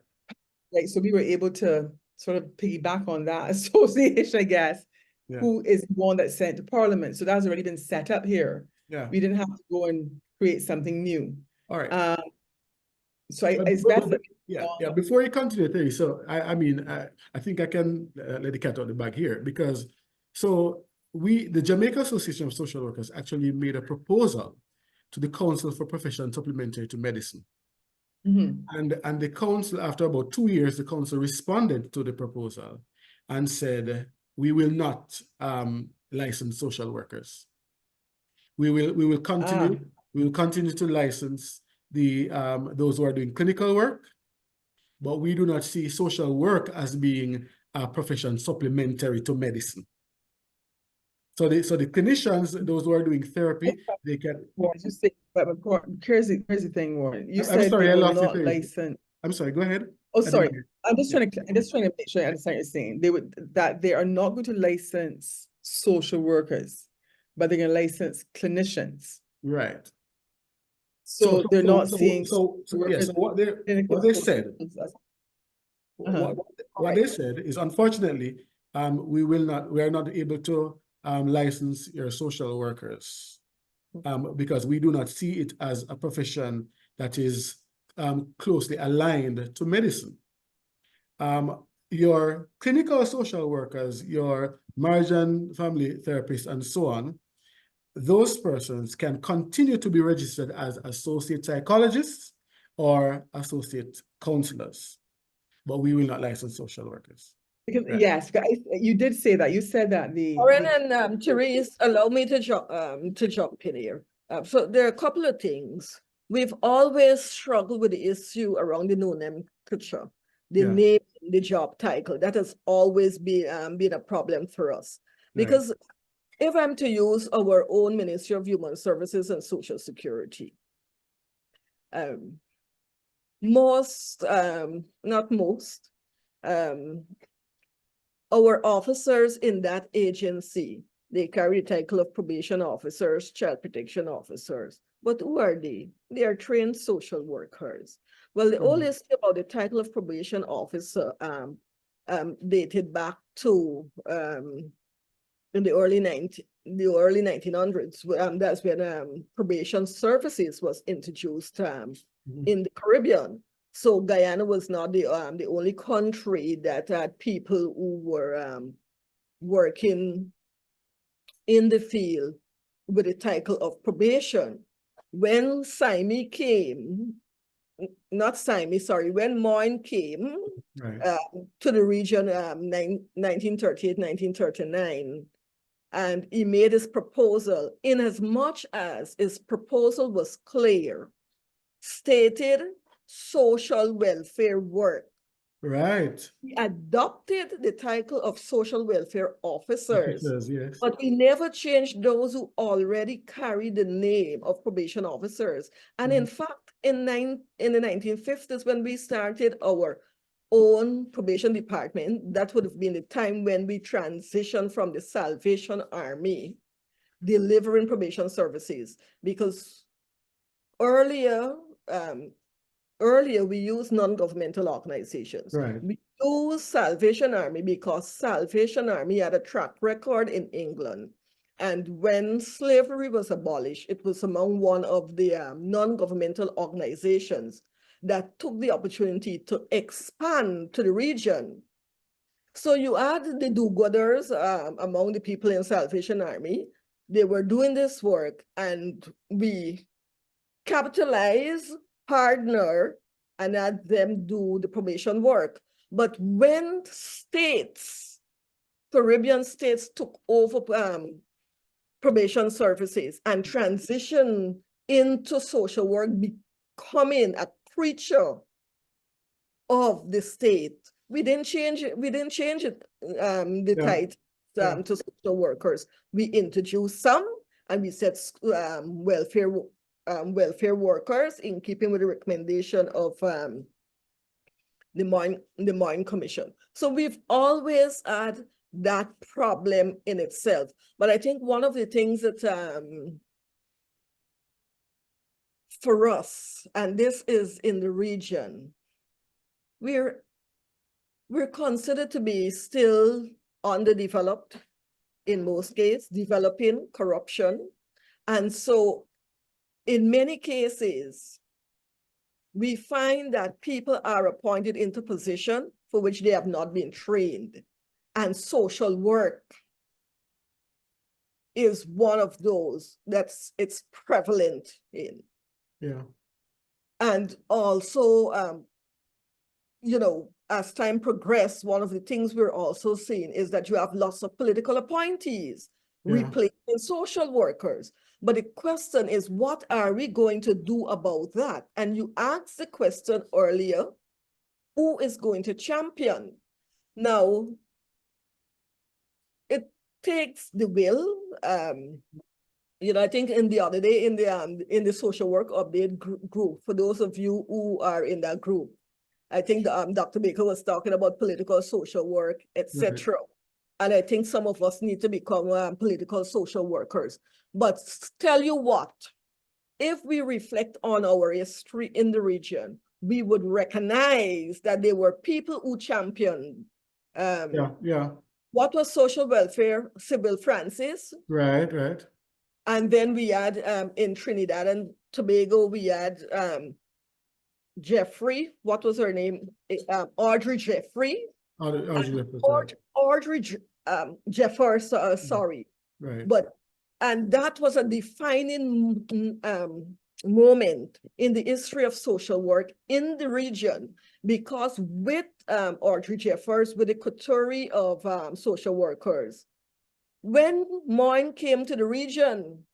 Like, so we were able to sort of piggyback on that association, I guess, who is one that's sent to Parliament. So that's already been set up here. Yeah. We didn't have to go and create something new. All right. So that's yeah. Before you continue, Terry, so I think I can let the cat out of the bag here, because the Jamaica Association of Social Workers actually made a proposal to the Council for Profession Supplementary to Medicine. Mm-hmm. And the council, after about 2 years, the council responded to the proposal and said, we will not license social workers. We will continue to license those who are doing clinical work, but we do not see social work as being a profession supplementary to medicine. So the clinicians, those who are doing therapy, they can. But here's the thing, Warren. You I'm said sorry, they I will lost not you. license. I'm sorry. Go ahead. Oh, sorry. I'm just trying to make sure I understand what you're saying. They are not going to license social workers, but they're going to license clinicians. Right. So they're not seeing. So what they said. What they said is, unfortunately, we are not able to license your social workers because we do not see it as a profession that is closely aligned to medicine. Your clinical social workers, your marriage and family therapists, and so on, those persons can continue to be registered as associate psychologists or associate counselors, but we will not license social workers. Because, yes, you did say that. You said that Warren and Therese, allow me to jump in here. So there are a couple of things. We've always struggled with the issue around the nomenclature, the name, the job title. That has always been a problem for us. Because if I'm to use our own Ministry of Human Services and Social Security, not most, our officers in that agency, they carry the title of probation officers, child protection officers. But who are they? They are trained social workers. Well, the old history about the title of probation officer dated back to in the early 1900s. That's when probation services was introduced in the Caribbean. So Guyana was not the only country that had people who were working in the field with the title of probation. When when Moyne came to the region 1938, 1939, and he made his proposal, in as much as his proposal was clear, stated social welfare work Right. We adopted the title of social welfare officers, Officers, yes. but we never changed those who already carry the name of probation officers. And in fact, in the 1950s, when we started our own probation department, that would have been the time when we transitioned from the Salvation Army delivering probation services, because earlier we used non-governmental organizations. Right. We used Salvation Army because Salvation Army had a track record in England. And when slavery was abolished, it was among one of the non-governmental organizations that took the opportunity to expand to the region. So you add the do-gooders among the people in Salvation Army. They were doing this work, and we capitalize, partner, and had them do the probation work. But when states, Caribbean states, took over probation services and transitioned into social work, becoming a creature of the state, we didn't change it. The title to social workers. We introduced some, and we said welfare workers, in keeping with the recommendation of the Moyne Commission. So we've always had that problem in itself. But I think one of the things that for us, and this is in the region, we're considered to be still underdeveloped in most cases, developing corruption. And so in many cases, we find that people are appointed into position for which they have not been trained. And social work is one of those it's prevalent in. Yeah. And also, as time progressed, one of the things we're also seeing is that you have lots of political appointees replacing social workers. But the question is, what are we going to do about that? And you asked the question earlier, who is going to champion? Now, it takes the will. I think in the other day in the social work update group, for those of you who are in that group, I think Dr. Baker was talking about political social work, etc. And I think some of us need to become political social workers. But tell you what, if we reflect on our history in the region, we would recognize that there were people who championed what was social welfare, Sybil Francis. Right. And then we had in Trinidad and Tobago, we had Jeffrey, what was her name? Audrey Jeffrey. Audrey Jeffers, sorry. Right. And that was a defining moment in the history of social work in the region, because with Audrey Jeffers, with the coterie of social workers, when Moyne came to the region,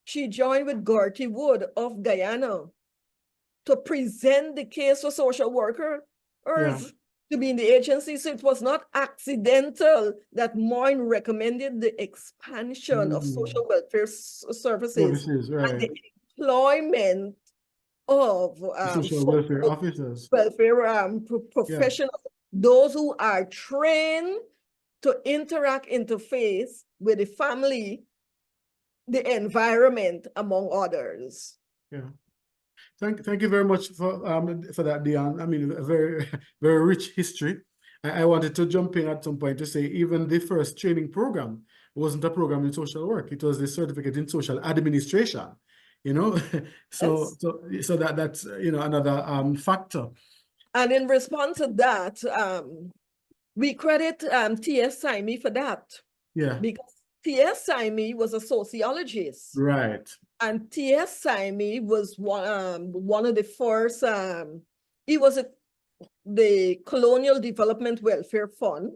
she joined with Gertie Wood of Guyana to present the case for social workers to be in the agency. So it was not accidental that Moyne recommended the expansion of social welfare services and the employment of social welfare officers, professionals, those who are trained to interface with the family, the environment, among others. Yeah. Thank you very much for that, Dionne. I mean, a very, very rich history. I wanted to jump in at some point to say even the first training program wasn't a program in social work. It was the certificate in social administration, so that's, another factor. And in response to that, we credit T.S. Simey for that. Yeah. Because T.S. Simey was a sociologist. Right. And T.S. Simey was one of the first, he was the Colonial Development Welfare Fund.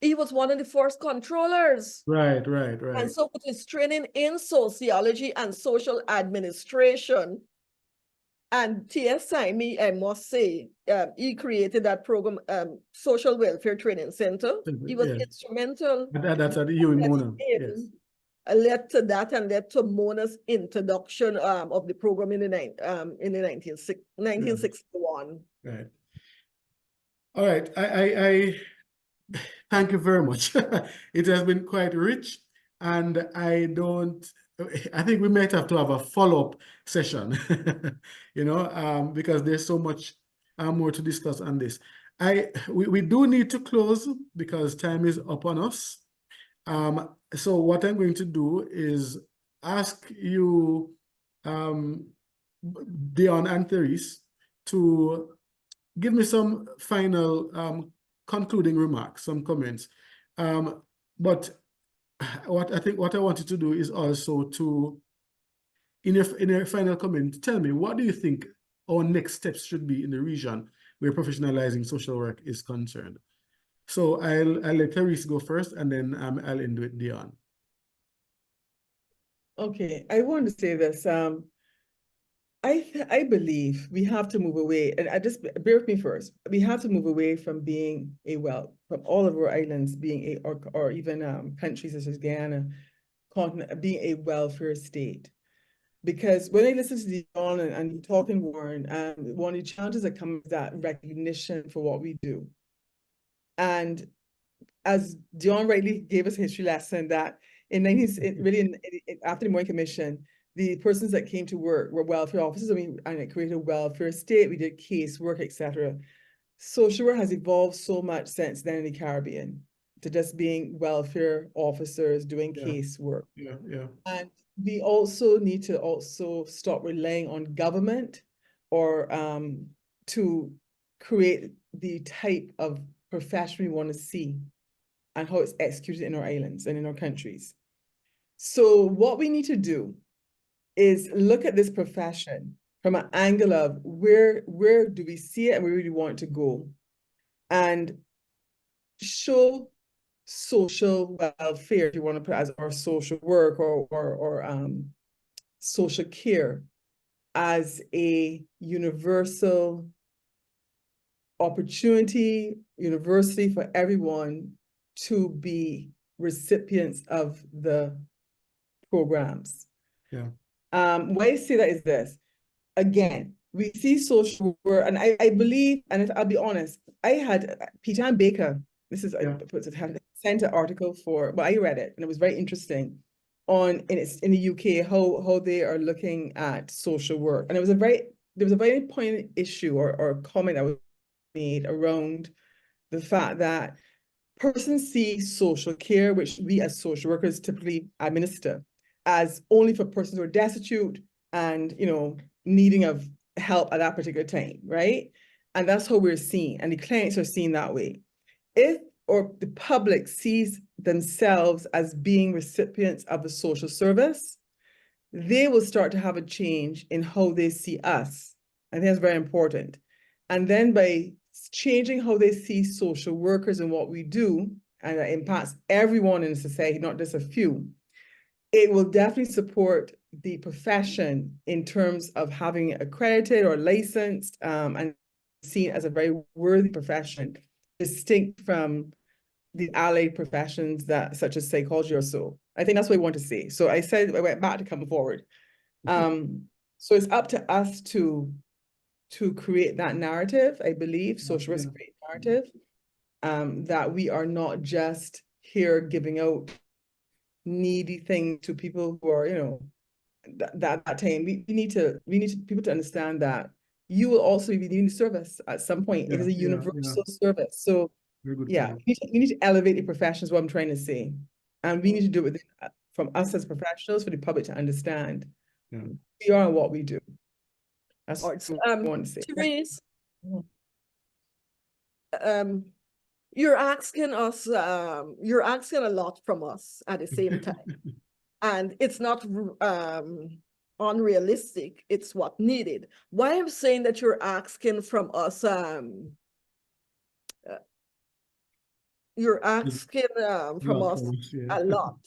He was one of the first controllers. Right. And so with his training in sociology and social administration, And T.S. Saimi, I must say, he created that program, Social Welfare Training Center. He was Yes. instrumental. That's at the UWI Mona. Yes. Led to that and led to Mona's introduction of the program in the 1961. Right. All right. I thank you very much. It has been quite rich, and I think we might have to have a follow-up session, because there's so much more to discuss on this. We do need to close because time is up on us. So what I'm going to do is ask you, Dionne and Therese, to give me some final concluding remarks, some comments. But what I wanted to do is also to, in your final comment, tell me, what do you think our next steps should be in the region where professionalizing social work is concerned? So I'll let Therese go first, and then I'll end with Dionne. Okay, I want to say this. I believe we have to move away, and I just bear with me first. We have to move away from being from all of our islands being or even countries such as Guyana, continent being a welfare state. Because when I listen to Dionne and talking, Warren, one of the challenges that comes is that recognition for what we do. And as Dionne rightly gave us a history lesson that after the Moy Commission, the persons that came to work were welfare officers, and it created a welfare state. We did casework, etc. Social work has evolved so much since then in the Caribbean to just being welfare officers doing casework. Yeah. And we also need to stop relying on government or to create the type of profession we want to see and how it's executed in our islands and in our countries. So what we need to do is look at this profession from an angle of where do we see it and where do we want to go, and show social welfare, if you want to put it as our social work or social care, as a universal opportunity, university for everyone to be recipients of the programs. Yeah. Why I say that is this. Again, we see social work, and I believe, and I'll be honest, I had Peter and Baker, this is sent an article I read it, and it was very interesting in the UK, how they are looking at social work. And there was a very poignant issue or comment that was made around the fact that persons see social care, which we as social workers typically administer, as only for persons who are destitute and needing of help at that particular time, right? And that's how we're seen, and the clients are seen that way. Or the public sees themselves as being recipients of a social service, they will start to have a change in how they see us. I think that's very important. And then by changing how they see social workers and what we do, and that impacts everyone in society, not just a few, it will definitely support the profession in terms of having it accredited or licensed and seen as a very worthy profession, distinct from the allied professions such as psychology or so. I think that's what I want to say. So I went back to come forward. So it's up to us to create that narrative, I believe, social workers create narrative, that we are not just here giving out needy things to people who are, that time. We need people to understand that you will also be needing service at some point. It is a universal service. So we need to elevate the profession is what I'm trying to say. And we need to do it from us as professionals, for the public to understand who we are and what we do. That's what I want to say. Therese, you're asking a lot from us at the same time. And it's not unrealistic, it's what needed. Why I'm saying that you're asking from us, you're asking from us a lot.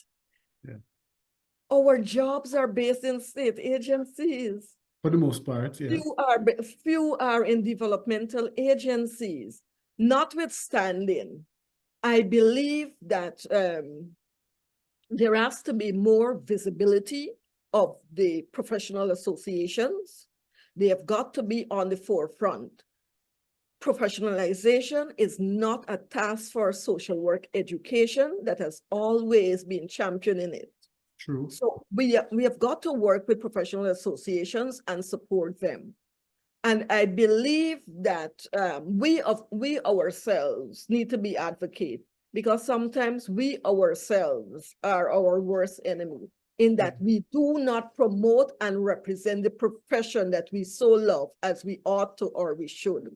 Our jobs are based in state agencies. For the most part, yes. Few are in developmental agencies. Notwithstanding, I believe that there has to be more visibility of the professional associations. They have got to be on the forefront. Professionalization is not a task for social work education that has always been championing it. True. So we have got to work with professional associations and support them. And I believe that we ourselves need to be advocates, because sometimes we ourselves are our worst enemy, in that we do not promote and represent the profession that we so love as we ought to or we should.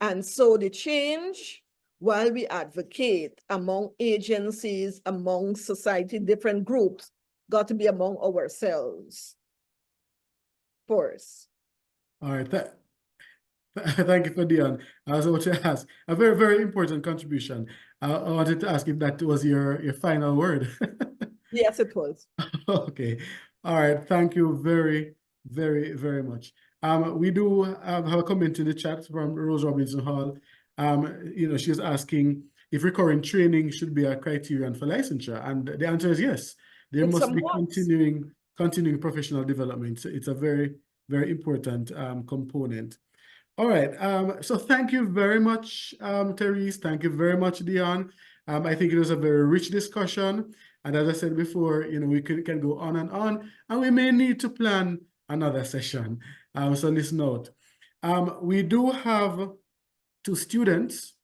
And so the change, while we advocate among agencies, among society, different groups, got to be among ourselves first. All right. Thank you for Dionne. I was about to ask a very, very important contribution. I wanted to ask if that was your final word. Yes, it was. Okay. All right. Thank you very, very, very much. We do have a comment in the chat from Rose Robinson Hall. She's asking if recurring training should be a criterion for licensure, and the answer is yes. There must be continuing professional development. So it's a very, very important component. All right. So thank you very much, Therese. Thank you very much, Dionne. I think it was a very rich discussion. And as I said before, we can go on, and we may need to plan another session. So listen out. We do have two students,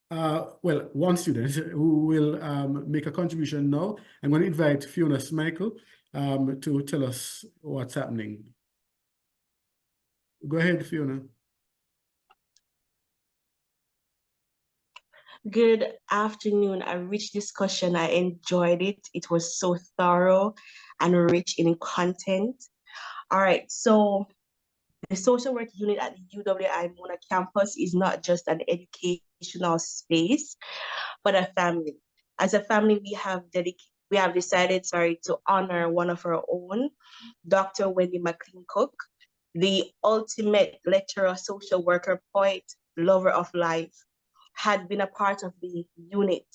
one student who will make a contribution now. I'm going to invite Fiona Smichael to tell us what's happening. Go ahead, Fiona. Good afternoon. A rich discussion. I enjoyed it. It was so thorough and rich in content. All right. So the social work unit at the UWI Mona campus is not just an educational space, but a family. As a family, we have decided to honor one of our own, Dr. Wendy McLean-Cook, the ultimate lecturer, social worker, poet, lover of life, had been a part of the unit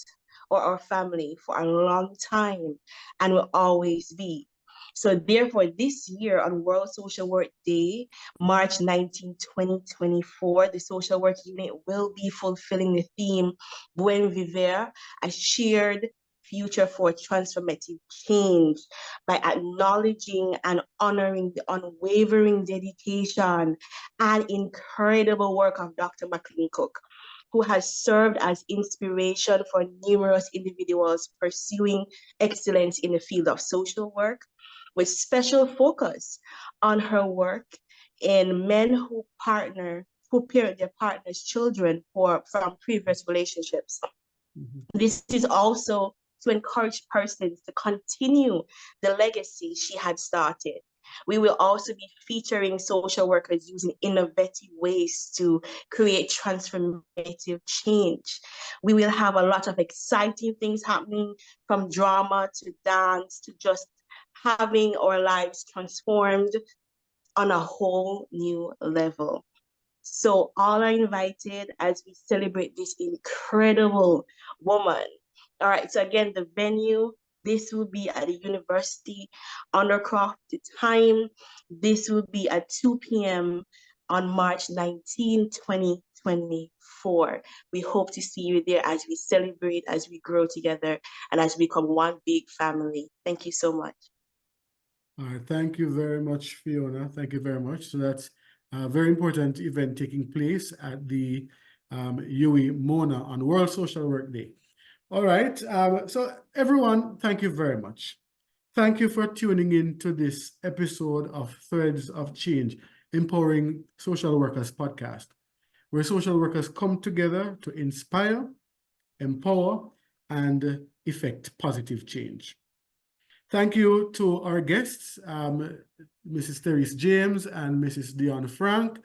or our family for a long time and will always be. So therefore, this year on World Social Work Day, March 19, 2024, the social work unit will be fulfilling the theme, Buen Vivir, a shared future for transformative change, by acknowledging and honoring the unwavering dedication and incredible work of Dr. McLean-Cook, who has served as inspiration for numerous individuals pursuing excellence in the field of social work, with special focus on her work in men who parent their partners' children from previous relationships. This is also to encourage persons to continue the legacy she had started. We will also be featuring social workers using innovative ways to create transformative change. We will have a lot of exciting things happening, from drama to dance to just having our lives transformed on a whole new level. So all are invited as we celebrate this incredible woman. All right, so again, the venue, this will be at the University Undercroft. The time, this will be at 2 p.m. on March 19, 2024. We hope to see you there as we celebrate, as we grow together, and as we become one big family. Thank you so much. All right, thank you very much, Fiona. Thank you very much. So that's a very important event taking place at the UWI Mona on World Social Work Day. All right, so everyone, thank you very much. Thank you for tuning in to this episode of Threads of Change, Empowering Social Workers podcast, where social workers come together to inspire, empower, and effect positive change. Thank you to our guests, Mrs. Therese James and Mrs. Dionne Frank,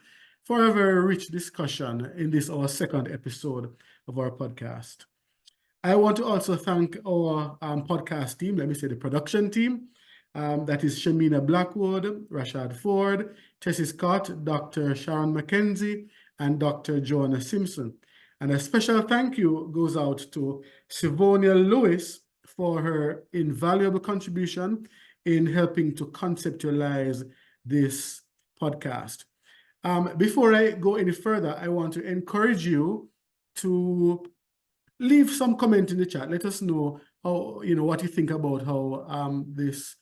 for a very rich discussion in this, our second episode of our podcast. I want to also thank our podcast team, let me say the production team, That is Shamina Blackwood, Rashad Ford, Tessie Scott, Dr. Sharon McKenzie, and Dr. Joanna Simpson. And a special thank you goes out to Sivonia Lewis for her invaluable contribution in helping to conceptualize this podcast. Before I go any further, I want to encourage you to leave some comment in the chat. Let us know how, what you think about how this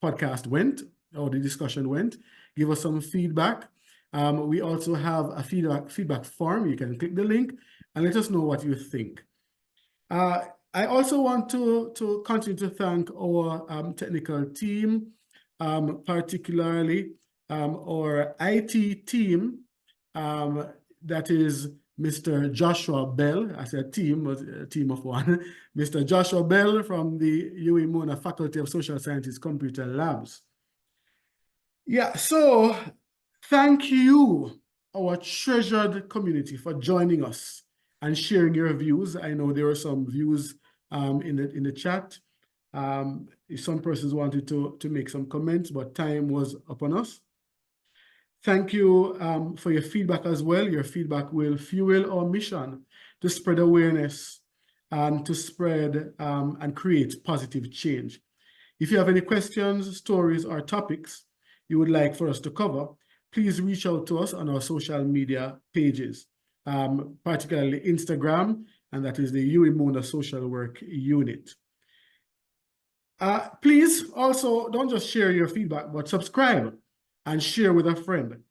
podcast went, or the discussion went. Give us some feedback. We also have a feedback form. You can click the link and let us know what you think. I also want to continue to thank our technical team, particularly our IT team, that is Mr. Joshua Bell. I said team, was a team of one. Mr. Joshua Bell from the UWI Mona Faculty of Social Sciences Computer Labs. Yeah, so thank you, our treasured community, for joining us and sharing your views. I know there were some views in the chat. Some persons wanted to make some comments, but time was upon us. Thank you for your feedback as well. Your feedback will fuel our mission to spread awareness and to spread and create positive change. If you have any questions, stories, or topics you would like for us to cover, please reach out to us on our social media pages, particularly Instagram, and that is the UWI Mona Social Work Unit. Please also don't just share your feedback, but subscribe and share with a friend.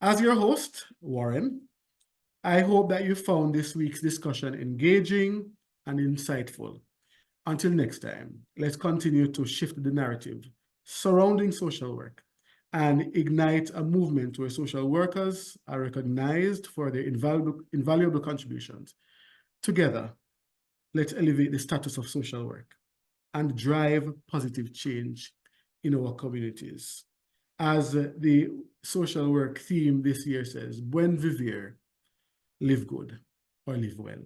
As your host, Warren, I hope that you found this week's discussion engaging and insightful. Until next time, let's continue to shift the narrative surrounding social work and ignite a movement where social workers are recognized for their invaluable contributions. Together, let's elevate the status of social work and drive positive change in our communities. As the social work theme this year says, buen vivir, live good or live well.